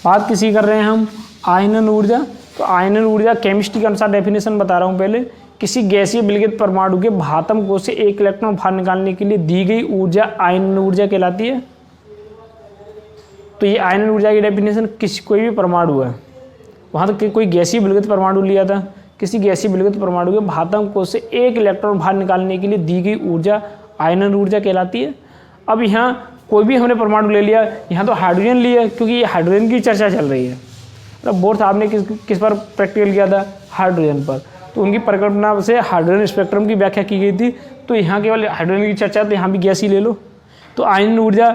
बात किसी कर रहे हैं हम, आयनन ऊर्जा। तो आयनन ऊर्जा केमिस्ट्री के अनुसार डेफिनेशन बता रहा हूँ पहले, किसी गैसीय विलगित परमाणु के भातम कोश से एक इलेक्ट्रॉन बाहर निकालने के लिए दी गई ऊर्जा आयनन ऊर्जा कहलाती है। तो ये आयनन ऊर्जा की डेफिनेशन कोई भी परमाणु है, वहाँ तक कोई गैसीय विलगित परमाणु लिया था, किसी गैसीय विलगित परमाणु के भातम कोश से एक इलेक्ट्रॉन बाहर निकालने के लिए दी गई ऊर्जा आयनन ऊर्जा कहलाती है। अब यहाँ कोई भी हमने परमाणु ले लिया, यहाँ तो हाइड्रोजन लिया क्योंकि ये हाइड्रोजन की चर्चा चल रही है। मतलब बोर्ड साहब ने किस पर प्रैक्टिकल किया था, हाइड्रोजन पर। तो उनकी परिकल्पना से हाइड्रोजन स्पेक्ट्रम की व्याख्या की गई थी। तो यहाँ केवल हाइड्रोजन की चर्चा, तो यहाँ भी गैस ही ले लो। तो आयनन ऊर्जा,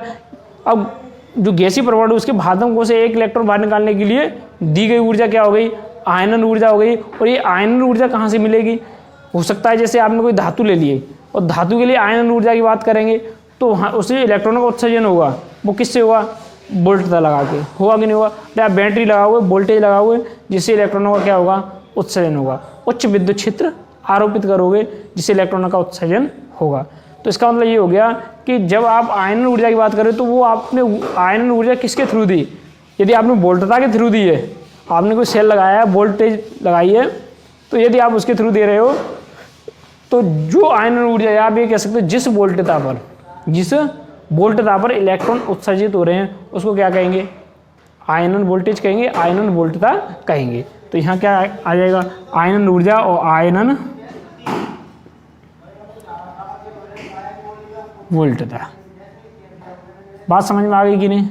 अब जो गैसीय परमाणु उसके भातम कोश से एक इलेक्ट्रॉन बाहर निकालने के लिए दी गई ऊर्जा क्या हो गई, आयनन ऊर्जा हो गई। और ये आयनन ऊर्जा कहाँ से मिलेगी, हो सकता है जैसे आपने कोई धातु ले लिए और धातु के लिए आयनन ऊर्जा की बात करेंगे तो वहाँ उससे इलेक्ट्रॉनों का उत्सर्जन होगा, वो किससे होगा, वोल्टता लगा के, होगा कि नहीं होगा। तो आप बैटरी लगाओगे, वोल्टेज लगाओगे, जिससे इलेक्ट्रॉनों का क्या होगा, उत्सर्जन होगा। उच्च विद्युत क्षेत्र आरोपित करोगे जिससे इलेक्ट्रॉनों का उत्सर्जन होगा। तो इसका मतलब ये हो गया कि जब आप आयनन ऊर्जा की बात करें तो वो आपने आयनन ऊर्जा किसके थ्रू दी, यदि आपने वोल्टता के थ्रू दी है, आपने कोई सेल लगाया है, वोल्टेज लगाई है, तो यदि आप उसके थ्रू दे रहे हो तो जो आयनन ऊर्जा है, आप ये कह सकते हो जिस वोल्टता पर इलेक्ट्रॉन उत्सर्जित हो रहे हैं उसको क्या कहेंगे, आयनन वोल्टेज कहेंगे, आयनन वोल्टता कहेंगे। तो यहाँ क्या आ जाएगा, आयनन ऊर्जा और आयनन वोल्टता। बात समझ में आ गई कि नहीं।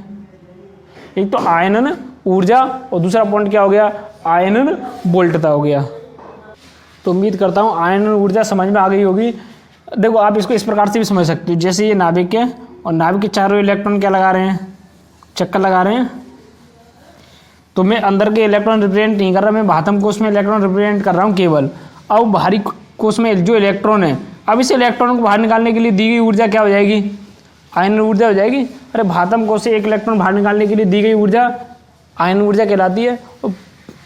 एक तो आयनन ऊर्जा और दूसरा पॉइंट क्या हो गया, आयनन वोल्टता हो गया। तो उम्मीद करता हूँ आयनन ऊर्जा समझ में आ गई होगी। देखो आप इसको इस प्रकार से भी समझ सकते हो, जैसे ये नाभिक है और नाभिक के चारों इलेक्ट्रॉन क्या लगा रहे हैं, चक्कर लगा रहे हैं। तो मैं अंदर के इलेक्ट्रॉन रिप्रेजेंट नहीं कर रहा, मैं भातम कोश में इलेक्ट्रॉन रिप्रेजेंट कर रहा हूँ केवल। अब बाहरी कोश में जो इलेक्ट्रॉन है, अब इस इलेक्ट्रॉन को बाहर निकालने के लिए दी गई ऊर्जा क्या हो जाएगी, आयनन ऊर्जा हो जाएगी। अरे भातम कोश से एक इलेक्ट्रॉन बाहर निकालने के लिए दी गई ऊर्जा आयनन ऊर्जा कहलाती है। और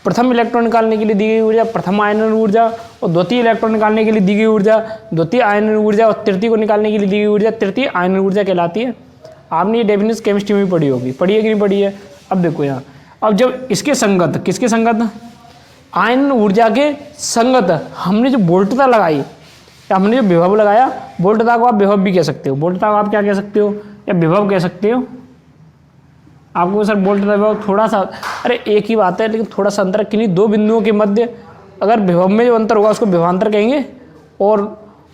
प्रथम इलेक्ट्रॉन निकालने के लिए दी गई ऊर्जा प्रथम आयनन ऊर्जा, और द्वितीय इलेक्ट्रॉन निकालने के लिए दी गई ऊर्जा द्वितीय आयनन ऊर्जा, और तृतीय को निकालने के लिए दी गई ऊर्जा तृतीय आयनन ऊर्जा कहलाती है। आपने ये डेफिनेशन केमिस्ट्री में पढ़ी होगी, पढ़ी है कि नहीं पढ़ी है? अब देखो यहाँ, अब जब इसके संगत, किसके संगत, आयनन ऊर्जा के संगत हमने जो वोल्टता लगाई या हमने जो विभव लगाया, वोल्टता को आप विभव भी कह सकते हो, वोल्टता को आप क्या कह सकते हो, या विभव कह सकते हो। आपको सर वोल्टता विभव थोड़ा सा, अरे एक ही बात है लेकिन थोड़ा सा अंतर है, किन्हीं दो बिंदुओं के मध्य अगर विभव में जो अंतर होगा उसको विभवांतर कहेंगे। और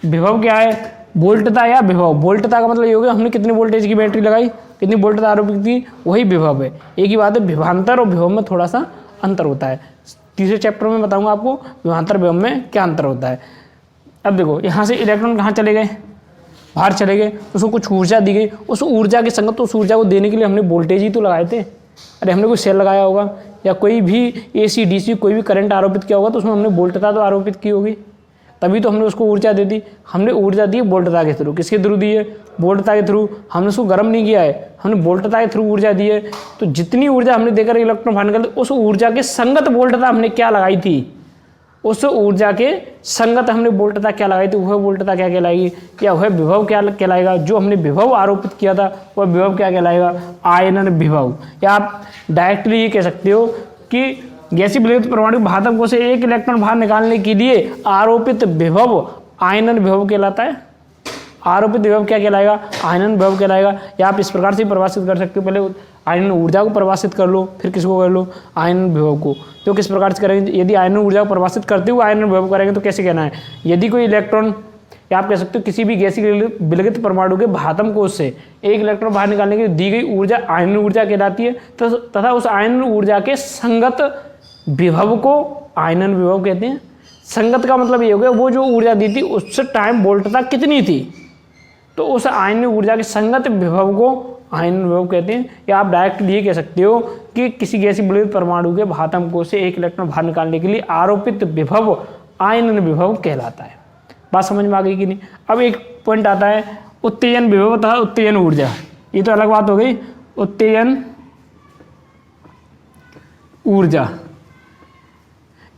विभव क्या है, वोल्टता या विभव। वोल्टता का मतलब ये हो गया हमने कितनी वोल्टेज की बैटरी लगाई, कितनी वोल्टता आरोपित की, वही विभव है। एक ही बात है, विभवांतर और विभव में थोड़ा सा अंतर होता है। तीसरे चैप्टर में बताऊंगा आपको विभवांतर विभव में क्या अंतर होता है। अब देखो यहाँ से इलेक्ट्रॉन कहाँ चले गए, बाहर चले गए, उसको कुछ ऊर्जा दी गई, उस ऊर्जा के संगत उस ऊर्जा को देने के लिए हमने वोल्टेज ही तो लगाए थे। अरे हमने कोई सेल लगाया होगा या कोई भी AC DC कोई भी करंट आरोपित किया होगा तो उसमें हमने वोल्टता तो आरोपित की होगी, तभी तो हमने उसको ऊर्जा दे दी। हमने ऊर्जा दी वोल्टता के थ्रू, किसके थ्रू दी है, वोल्टता के थ्रू। हमने उसको गर्म नहीं किया है, हमने वोल्टता के थ्रू ऊर्जा दी है। तो जितनी ऊर्जा हमने देकर इलेक्ट्रॉन बाहर निकाले उस ऊर्जा के संगत वोल्टता हमने क्या लगाई थी, उस ऊर्जा के संगत हमने वोल्टता क्या लगाई थी, वह वोल्टता क्या कहलाएगी, या वह विभव क्या कहलाएगा। जो हमने विभव आरोपित किया था वह विभव क्या कहलाएगा, आयनन विभव। या आप डायरेक्टली ये कह सकते हो कि गैसीय विलयित परमाणु धातु को से एक इलेक्ट्रॉन बाहर निकालने के लिए आरोपित विभव आयनन विभव कहलाता है। आरोपित विभव क्या कहलाएगा, आयनन विभव कहलाएगा। या आप इस प्रकार से परिभाषित कर सकते हो, पहले आयनन ऊर्जा को परिभाषित कर लो, फिर किसको कर लो, आयनन विभव को। तो किस प्रकार से करेंगे, यदि आयनन ऊर्जा को परिभाषित करते हुए आयनन विभव करेंगे तो कैसे कहना है, यदि कोई इलेक्ट्रॉन, या आप कह सकते हो किसी भी गैसीय विलयित परमाणु के भातम कोश से एक इलेक्ट्रॉन बाहर निकालने के लिए दी गई ऊर्जा आयनन ऊर्जा कहलाती है, तथा उस आयनन ऊर्जा के संगत विभव को आयनन विभव कहते हैं। संगत का मतलब ये हो गया वो जो ऊर्जा दी थी उस टाइम वोल्टता कितनी थी, तो उस आयनन ऊर्जा के संगत विभव को आयनन विभव कहते हैं। या आप डायरेक्ट ये कह सकते हो कि किसी गैसीय विलयित परमाणु के भातम कोश से एक इलेक्ट्रॉन बाहर निकालने के लिए आरोपित विभव आयनन विभव कहलाता है। बात समझ में आ गई कि नहीं। अब एक पॉइंट आता है उत्तेजन विभव तथा उत्तेजन ऊर्जा, ये तो अलग बात हो गई। उत्तेजन ऊर्जा,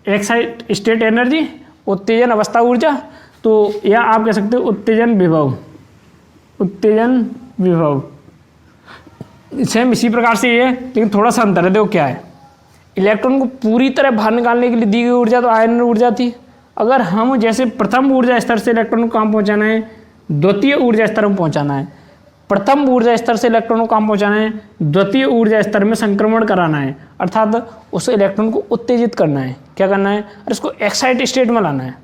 एक्साइट स्टेट एनर्जी, उत्तेजन अवस्था ऊर्जा, तो या आप कह सकते हो उत्तेजन विभव, उत्तेजन विभव सेम इसी प्रकार से ये है, लेकिन थोड़ा सा अंतर है। देखो क्या है, इलेक्ट्रॉन को पूरी तरह बाहर निकालने के लिए दी गई ऊर्जा तो आयनन ऊर्जा थी। अगर हम जैसे प्रथम ऊर्जा स्तर से इलेक्ट्रॉन को कहाँ पहुँचाना है, द्वितीय ऊर्जा स्तर में पहुँचाना है। प्रथम ऊर्जा स्तर से इलेक्ट्रॉन को कहाँ पहुँचाना है, द्वितीय ऊर्जा स्तर में संक्रमण कराना है, अर्थात उस इलेक्ट्रॉन को उत्तेजित करना है। क्या करना है, और इसको एक्साइट स्टेट में लाना है।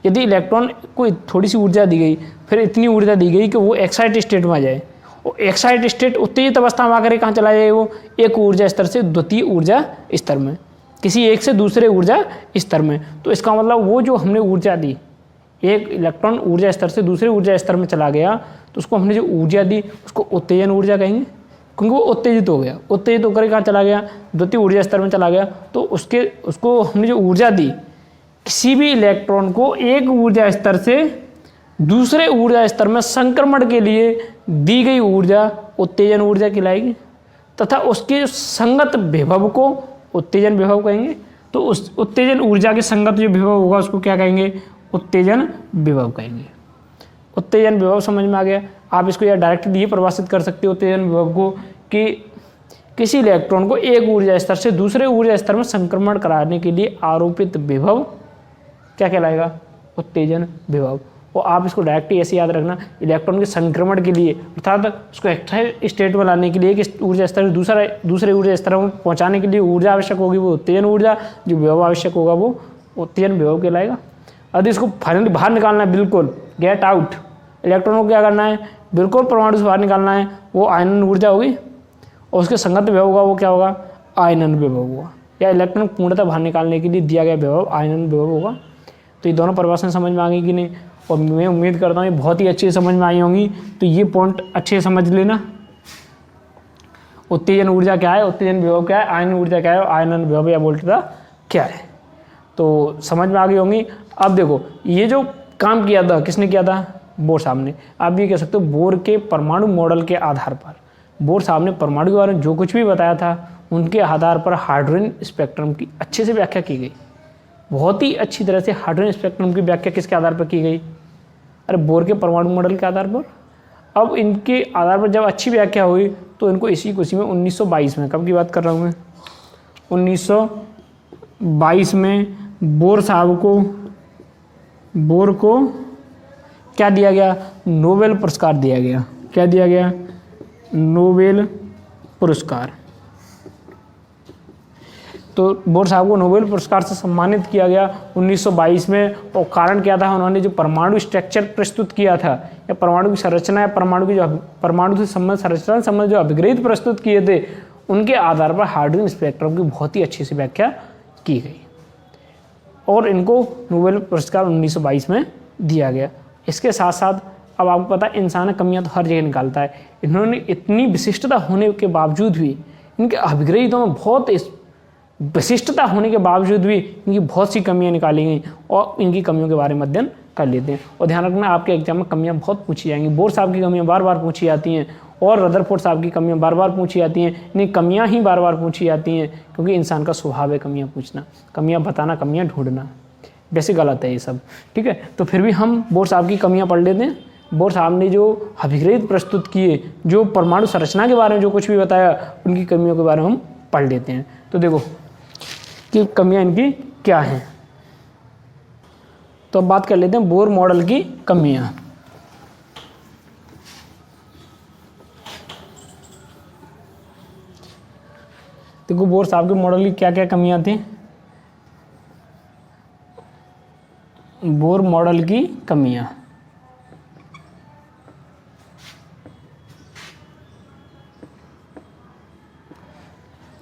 यदि इलेक्ट्रॉन को थोड़ी सी ऊर्जा दी गई, फिर इतनी ऊर्जा दी गई कि वो एक्साइट स्टेट में आ जाए, और एक्साइट स्टेट उत्तेजित अवस्था में आकर कहाँ चला जाए, वो एक ऊर्जा स्तर से द्वितीय ऊर्जा स्तर में, किसी एक से दूसरे ऊर्जा स्तर में। तो इसका मतलब वो जो हमने ऊर्जा दी, एक इलेक्ट्रॉन ऊर्जा स्तर से दूसरे ऊर्जा स्तर में चला गया तो उसको हमने जो ऊर्जा दी उसको उत्तेजन ऊर्जा कहेंगे, क्योंकि वो उत्तेजित हो गया। उत्तेजित होकर कहाँ चला गया, द्वितीय ऊर्जा स्तर में चला गया। तो उसको हमने जो ऊर्जा दी, किसी भी इलेक्ट्रॉन को एक ऊर्जा स्तर से दूसरे ऊर्जा स्तर में संक्रमण के लिए दी गई ऊर्जा उत्तेजन ऊर्जा कहलाएगी, तथा उसके संगत विभव को उत्तेजन विभव कहेंगे। तो उस उत्तेजन ऊर्जा के संगत जो विभव होगा उसको क्या कहेंगे, उत्तेजन विभव कहेंगे। उत्तेजन विभव समझ में आ गया। आप इसको या डायरेक्टली ये परिभाषित कर सकते हो उत्तेजन विभव को कि किसी इलेक्ट्रॉन को एक ऊर्जा स्तर से दूसरे ऊर्जा स्तर में संक्रमण कराने के लिए आरोपित विभव क्या कहलाएगा, उत्तेजन विभव। और आप इसको डायरेक्टली ऐसे याद रखना, इलेक्ट्रॉन के संक्रमण के लिए अर्थात उसको एक्साइट स्टेट में लाने के लिए एक ऊर्जा स्तर दूसरे ऊर्जा स्तर में पहुंचाने के लिए ऊर्जा आवश्यक होगी वो उत्तेजन ऊर्जा, जो विभव आवश्यक होगा वो उत्तेजन विभव कहलाएगा। यदि इसको फाइनली बाहर निकालना है, बिल्कुल गेट आउट, इलेक्ट्रॉन को क्या करना है, बिल्कुल परमाणु से बाहर निकालना है, वो आयनन ऊर्जा होगी, और उसके संगत विभव होगा वो क्या होगा, आयनन विभव होगा। या इलेक्ट्रॉन पूर्णतः बाहर निकालने के लिए दिया गया विभव आयनन विभव होगा। तो ये दोनों परिभाषाएं समझ में आ गई कि नहीं, और मैं उम्मीद करता हूँ ये बहुत ही अच्छी समझ में आई होंगी। तो ये पॉइंट अच्छे समझ लेना, उत्तेजन ऊर्जा क्या है, उत्तेजन विभव क्या है, आयनन ऊर्जा क्या है, आयनन विभव या वोल्टता क्या है, तो समझ में आ गई होंगी। अब देखो ये जो काम किया था किसने किया था, बोर साहब ने। आप ये कह सकते हो बोर के परमाणु मॉडल के आधार पर बोर साहब ने परमाणु के बारे में जो कुछ भी बताया था उनके आधार पर हाइड्रोजन स्पेक्ट्रम की अच्छे से व्याख्या की गई। बहुत ही अच्छी तरह से हाइड्रोजन स्पेक्ट्रम की व्याख्या किसके आधार पर की गई? अरे बोर के परमाणु मॉडल के आधार पर। अब इनके आधार पर जब अच्छी व्याख्या हुई तो इनको इसी में 1922 में, कब की बात कर रहा हूँ मैं, 1922 में बोर को क्या दिया गया? नोबेल पुरस्कार दिया गया। क्या दिया गया? नोबेल पुरस्कार। तो बोर साहब को नोबेल पुरस्कार से सम्मानित किया गया 1922 में। और कारण क्या था? उन्होंने जो परमाणु स्ट्रक्चर प्रस्तुत किया था, या परमाणु की संरचना या परमाणु से संबंधित संरचना संबंध जो अभिग्रहित प्रस्तुत किए थे, उनके आधार पर हाइड्रोजन स्पेक्ट्रम की बहुत ही अच्छी सी व्याख्या की गई और इनको नोबेल पुरस्कार 1922 में दिया गया। इसके साथ साथ अब आपको पता है इंसान कमियां तो हर जगह निकालता है। इन्होंने इतनी विशिष्टता होने के बावजूद भी, इनके अभिग्रहितों में बहुत विशिष्टता होने के बावजूद भी इनकी बहुत सी कमियां निकाली गई और इनकी कमियों के बारे में अध्ययन कर लेते हैं। और ध्यान रखना, आपके एग्जाम में कमियां बहुत पूछी जाएंगी। बोर साहब की कमियां बार बार पूछी जाती हैं और रदरफोर्ड साहब की कमियां बार बार पूछी जाती हैं। इन्हीं कमियां ही बार बार पूछी जाती हैं क्योंकि इंसान का स्वभाव है कमियां पूछना, कमियां बताना, कमियां ढूंढना। वैसे गलत है ये सब, ठीक है। तो फिर भी हम बोर साहब की कमियां पढ़ लेते हैं। बोर साहब ने जो अभिग्रहित प्रस्तुत किए, जो परमाणु संरचना के बारे में जो कुछ भी बताया, उनकी कमियों के बारे में हम पढ़ लेते हैं। तो देखो कि कमियां इनकी क्या हैं। तो अब बात कर लेते हैं बोर मॉडल की कमियां। देखो बोर साहब के मॉडल की क्या क्या कमियां थी। बोर मॉडल की कमियां,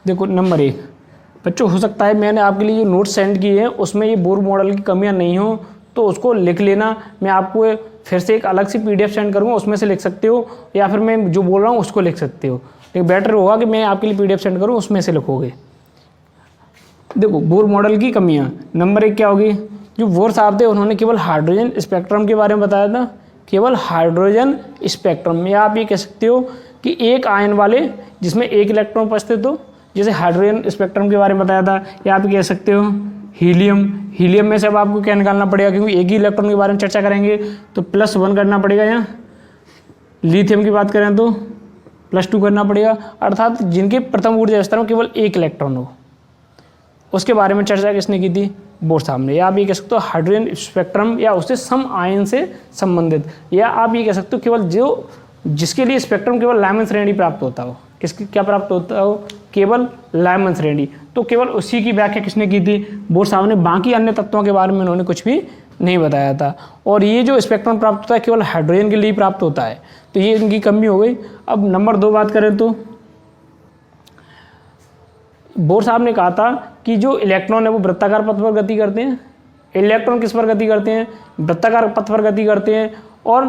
देखो नंबर 1, बच्चों हो सकता है मैंने आपके लिए जो नोट सेंड किए हैं उसमें ये बोर मॉडल की कमियां नहीं हो तो उसको लिख लेना। मैं आपको फिर से एक अलग सी PDF सेंड करूँगा, उसमें से लिख सकते हो, या फिर मैं जो बोल रहा हूँ उसको लिख सकते हो। लेकिन बेटर होगा कि मैं आपके लिए PDF सेंड करूँ, उसमें से लिखोगे। देखो बोर मॉडल की कमियां, नंबर 1 क्या होगी? जो बोर साहब थे उन्होंने केवल हाइड्रोजन स्पेक्ट्रम के बारे में बताया था, केवल हाइड्रोजन स्पेक्ट्रम। या आप ये कह सकते हो कि एक आयन वाले जिसमें एक इलेक्ट्रॉन उपस्थित हो, जैसे हाइड्रोजन स्पेक्ट्रम के बारे में बताया था। या आप कह सकते हो हीलियम। हीलियम में से अब आपको क्या निकालना पड़ेगा, क्योंकि एक ही इलेक्ट्रॉन के बारे में चर्चा करेंगे तो +1 करना पड़ेगा। या लिथियम की बात करें तो +2 करना पड़ेगा। अर्थात जिनके प्रथम ऊर्जा स्तर में केवल एक इलेक्ट्रॉन हो, उसके बारे में चर्चा किसने की थी? बोर साहब ने। या आप ये कह सकते हो हाइड्रोजन स्पेक्ट्रम या उससे सम आयन से संबंधित। या आप ये कह सकते हो केवल जिसके लिए स्पेक्ट्रम केवल लाइमन श्रेणी प्राप्त होता हो। किसकी क्या प्राप्त होता हो? केवल लाइमन श्रेणी। तो केवल उसी की व्याख्या किसने की थी? बोर साहब ने। बाकी अन्य तत्वों के बारे में उन्होंने कुछ भी नहीं बताया था। और ये जो स्पेक्ट्रम प्राप्त होता है केवल हाइड्रोजन के लिए प्राप्त होता है, तो ये इनकी कमी हो गई। अब नंबर 2 बात करें तो बोर साहब ने कहा था कि जो इलेक्ट्रॉन है वो वृत्ताकार पथ पर गति करते हैं। इलेक्ट्रॉन किस पर गति करते हैं? वृत्ताकार पथ पर गति करते हैं। और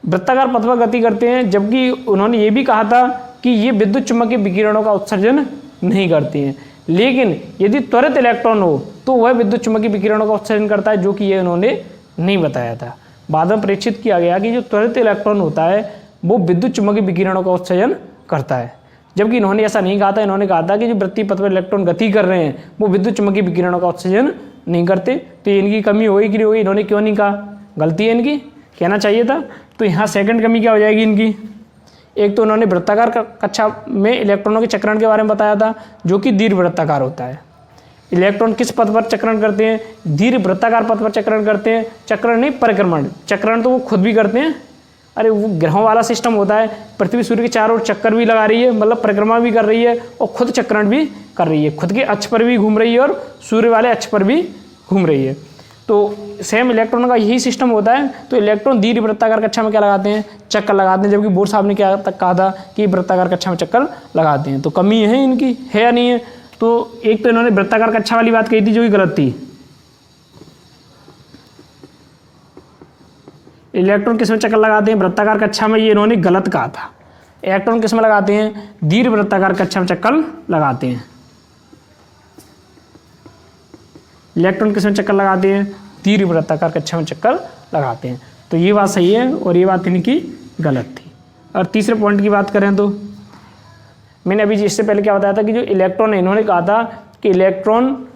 वृत्ताकार पथ पर गति करते हैं, जबकि उन्होंने ये भी कहा था कि ये विद्युत चुम्बकीय विकिरणों का उत्सर्जन नहीं करते हैं। लेकिन यदि त्वरित इलेक्ट्रॉन हो तो वह विद्युत चुम्बकीय विकिरणों का उत्सर्जन करता है, जो कि ये उन्होंने नहीं बताया था। बाद में परीक्षित किया गया कि जो त्वरित इलेक्ट्रॉन होता है वो विद्युत चुम्बकीय विकिरणों का उत्सर्जन करता है, जबकि इन्होंने ऐसा नहीं कहा था। इन्होंने कहा था कि जो वृत्तीय पथ पर इलेक्ट्रॉन गति कर रहे हैं वो विद्युत चुम्बकीय विकिरणों का उत्सर्जन नहीं करते। तो ये इनकी कमी होगी कि नहीं होगी? इन्होंने क्यों नहीं कहा? गलती है इनकी, कहना चाहिए था। तो यहाँ सेकंड कमी क्या हो जाएगी इनकी? एक तो उन्होंने वृत्ताकार कक्षा में इलेक्ट्रॉनों के चक्रण के बारे में बताया था, जो कि दीर्घ वृत्ताकार होता है। इलेक्ट्रॉन किस पथ पर चक्रण करते हैं? दीर्घ वृत्ताकार पथ पर चक्रण करते हैं। चक्रण नहीं, परिक्रमण। चक्रण तो वो खुद भी करते हैं। अरे वो ग्रहों वाला सिस्टम होता है, पृथ्वी सूर्य के चारों ओर चक्कर भी लगा रही है, मतलब परिक्रमा भी कर रही है और खुद चक्रण भी कर रही है। खुद के अक्ष पर भी घूम रही है और सूर्य वाले अक्ष पर भी घूम रही है। तो सेम इलेक्ट्रॉन का यही सिस्टम होता है। तो इलेक्ट्रॉन दीर्घ वृत्ताकार कक्षा में क्या लगाते हैं? चक्कर लगाते हैं, जबकि बोर साहब ने क्या कहा था कि वृत्ताकार कक्षा में चक्कर लगाते हैं। तो कमी है इनकी, है या नहीं है? तो एक तो इन्होंने वृत्ताकार कक्षा वाली बात कही थी जो कि गलत थी। इलेक्ट्रॉन किस में चक्कर लगाते हैं? वृत्ताकार कक्षा में, ये इन्होंने गलत कहा था। इलेक्ट्रॉन किस में लगाते हैं? दीर्घ वृत्ताकार कक्षा में चक्कर लगाते हैं। इलेक्ट्रॉन किस में चक्कर लगाते हैं? दीर्घ वृत्ताकार कक्षा में चक्कर लगाते हैं। तो ये बात सही है और ये बात इनकी गलत थी। और तीसरे पॉइंट की बात करें तो मैंने अभी इससे पहले क्या बताया था कि जो इलेक्ट्रॉन है, इन्होंने कहा था कि इलेक्ट्रॉन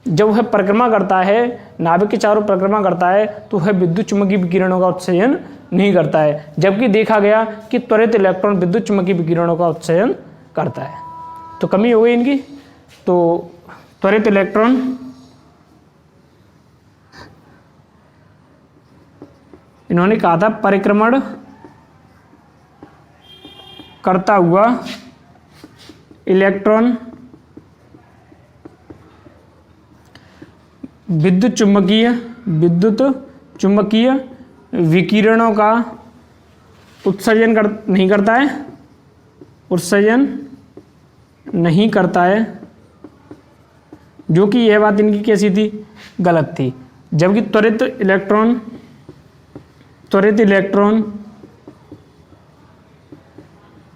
जब वह परिक्रमा करता है, नाभिक के चारों परिक्रमा करता है, तो वह विद्युत चुम्बकीय विकिरणों का उत्सर्जन नहीं करता है, जबकि देखा गया कि त्वरित इलेक्ट्रॉन विद्युत चुम्बकीय विकिरणों का उत्सर्जन करता है। तो कमी हो गई इनकी। तो त्वरित इलेक्ट्रॉन इन्होंने कहा था परिक्रमण करता हुआ इलेक्ट्रॉन विद्युत चुम्बकीय विकिरणों का उत्सर्जन नहीं करता है, उत्सर्जन नहीं करता है, जो कि यह बात इनकी कैसी थी, गलत थी। जबकि त्वरित इलेक्ट्रॉन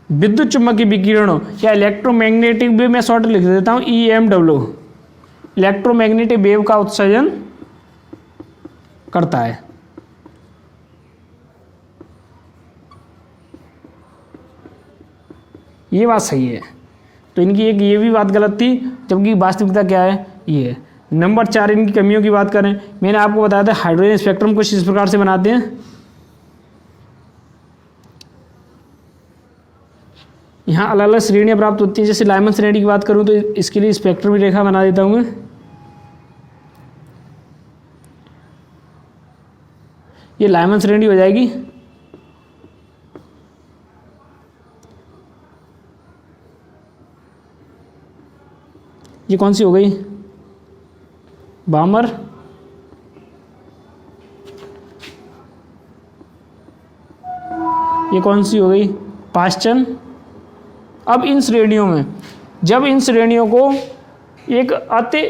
विद्युत चुम्बकीय विकिरणों या इलेक्ट्रोमैग्नेटिक वेव, मैं शॉर्ट लिख देता हूँ EMW, इलेक्ट्रोमैग्नेटिक वेव का उत्सर्जन करता है। ये बात सही है। तो इनकी एक ये भी बात गलत थी, जबकि वास्तविकता क्या है, ये है। नंबर 4 इनकी कमियों की बात करें, मैंने आपको बताया था हाइड्रोजन स्पेक्ट्रम कुछ इस प्रकार से बनाते हैं। यहाँ अलग अलग श्रेणियाँ प्राप्त होती हैं। जैसे लाइमन श्रेणी की बात करूँ तो इसके लिए स्पेक्ट्रम की रेखा बना देता हूँ मैं। ये लाइमन श्रेणी हो जाएगी। ये कौन सी हो गई, बामर। ये कौन सी हो गई, पाश्चन। अब इन श्रेणियों में, जब इन श्रेणियों को एक अति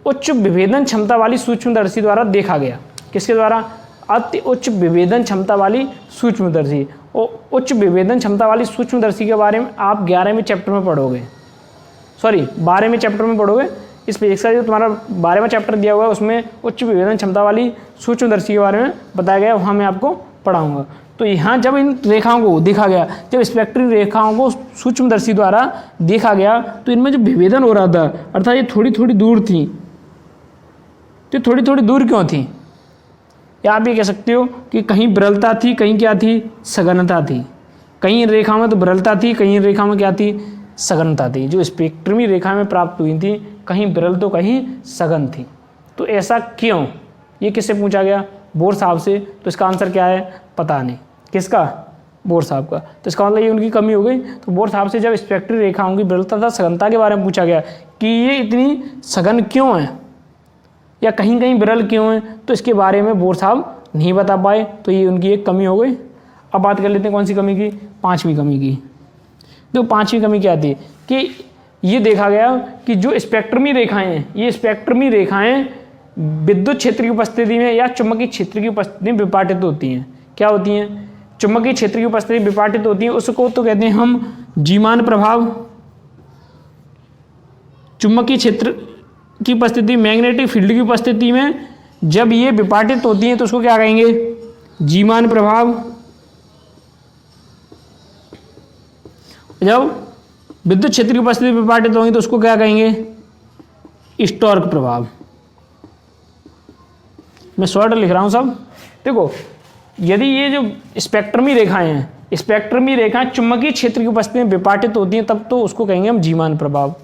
उच्च विभेदन क्षमता वाली सूक्ष्मदर्शी द्वारा देखा गया, किसके द्वारा, अति उच्च विभेदन क्षमता वाली सूक्ष्मदर्शी। और उच्च विभेदन क्षमता वाली सूक्ष्मदर्शी के बारे में आप 11वें चैप्टर में पढ़ोगे, सॉरी 12वें चैप्टर में पढ़ोगे। इस फिजिक्स का जो तुम्हारा 12वां चैप्टर दिया हुआ है उसमें उच्च विभेदन क्षमता वाली सूक्ष्मदर्शी के बारे में बताया गया, वहाँ मैं आपको पढ़ाऊँगा। तो यहाँ जब इन रेखाओं को देखा गया, जब स्पेक्ट्रल रेखाओं को सूक्ष्मदर्शी द्वारा देखा गया, तो इनमें जो विभेदन हो रहा था, अर्थात ये थोड़ी थोड़ी दूर थी। तो थोड़ी थोड़ी दूर क्यों थी, या आप ये कह सकते हो कि कहीं विरलता थी, कहीं क्या थी, सघनता थी। कहीं इन रेखाओं में तो विरलता थी, कहीं इन रेखाओं में क्या थी, सघनता थी। जो स्पेक्ट्रमी रेखा में प्राप्त हुई थी, कहीं विरल तो कहीं सघन थी। तो ऐसा क्यों, ये किससे पूछा गया, बोर साहब से। तो इसका आंसर क्या है, पता नहीं। किसका, बोर साहब का। तो इसका मतलब ये उनकी कमी हो गई। तो बोर साहब से जब स्पेक्ट्रल रेखाओं की विरलता तथा सघनता के बारे में पूछा गया कि ये इतनी सघन क्यों है या कहीं कहीं विरल क्यों है, तो इसके बारे में बोर साहब नहीं बता पाए। तो ये उनकी एक कमी हो गई। अब बात कर लेते हैं कौन सी कमी की, 5वीं कमी की। तो 5वीं कमी क्या थी कि ये देखा गया कि जो स्पेक्ट्रमी रेखाएं हैं, ये स्पेक्ट्रमी रेखाएं विद्युत क्षेत्र की उपस्थिति में या चुंबकीय क्षेत्र की उपस्थिति में विपाटित होती हैं। क्या होती हैं, चुंबकीय क्षेत्र की उपस्थिति में विपाटित होती हैं। उसको तो कहते हैं हम जीमान प्रभाव। चुंबकीय क्षेत्र की उपस्थिति, मैग्नेटिक फील्ड की उपस्थिति में जब ये विपाटित होती हैं तो उसको क्या कहेंगे, जीमान प्रभाव। जब विद्युत क्षेत्र की उपस्थिति में विपाटित होंगी तो उसको क्या कहेंगे, स्टोर्क प्रभाव। मैं शॉर्ट लिख रहा हूं सब। देखो, यदि ये जो स्पेक्ट्रमी रेखाएं हैं, स्पेक्ट्रमी रेखाएं चुंबकीय क्षेत्र की उपस्थिति में विपाटित होती हैं, तब तो उसको कहेंगे हम जीमान प्रभाव।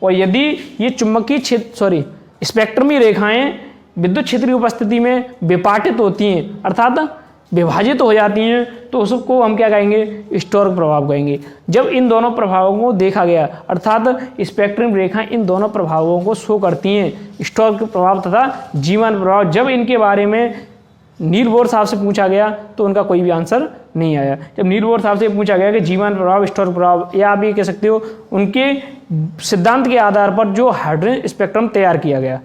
और यदि ये चुंबकीय क्षेत्र स्पेक्ट्रमी रेखाएं विद्युत क्षेत्र की उपस्थिति में विपाटित होती हैं, अर्थात विभाजित हो जाती हैं, तो उसको हम क्या कहेंगे, स्टोर्क प्रभाव कहेंगे। जब इन दोनों प्रभावों को देखा गया, अर्थात स्पेक्ट्रम रेखाएं इन दोनों प्रभावों को शो करती हैं, स्टोर्क प्रभाव तथा जीवन प्रभाव। जब इनके बारे में नील बोर साहब से पूछा गया तो उनका कोई भी आंसर नहीं आया। जब नील बोर साहब से पूछा गया कि जीवन प्रभाव, स्टोर्क प्रभाव, या आप ये कह सकते हो उनके सिद्धांत के आधार पर जो हाइड्रोजन स्पेक्ट्रम तैयार किया गया,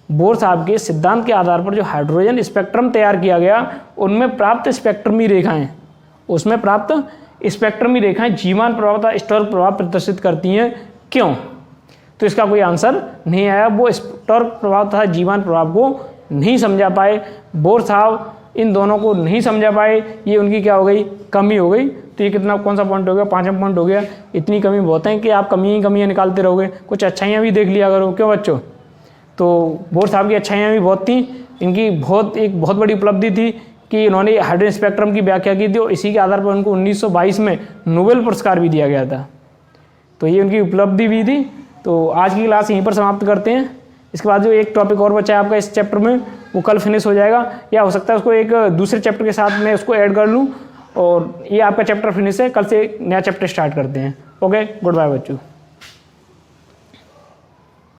बोर साहब के सिद्धांत के आधार पर जो हाइड्रोजन स्पेक्ट्रम तैयार किया गया, उनमें प्राप्त स्पेक्ट्रमी रेखाएं, उसमें प्राप्त स्पेक्ट्रमी रेखाएं जीवन प्रभाव तथा स्टोर्क प्रभाव प्रदर्शित करती हैं। क्यों, तो इसका कोई आंसर नहीं आया। वो स्टोर्क प्रभाव तथा जीवन प्रभाव को नहीं समझा पाए, बोर साहब इन दोनों को नहीं समझा पाए। ये उनकी क्या हो गई, कमी हो गई। तो ये कितना कौन सा पॉइंट हो गया, 5वां पॉइंट हो गया। इतनी कमी बहुत है कि आप कमियाँ निकालते रहोगे। कुछ अच्छाइयाँ भी देख लिया करो, क्यों बच्चों। तो बोर साहब की अच्छाइयाँ भी बहुत थी, इनकी एक बहुत बड़ी उपलब्धि थी कि इन्होंने हाइड्रोजन स्पेक्ट्रम की व्याख्या की थी और इसी के आधार पर उनको 1922 में नोबेल पुरस्कार भी दिया गया था। तो ये उनकी उपलब्धि भी थी। तो आज की क्लास यहीं पर समाप्त करते हैं। इसके बाद जो एक टॉपिक और बचा है आपका इस चैप्टर में, वो कल फिनिश हो जाएगा, या हो सकता है उसको एक दूसरे चैप्टर के साथ मैं उसको ऐड कर लूँ और ये आपका चैप्टर फिनिश है। कल से नया चैप्टर स्टार्ट करते हैं। ओके, गुड बाय बच्चों।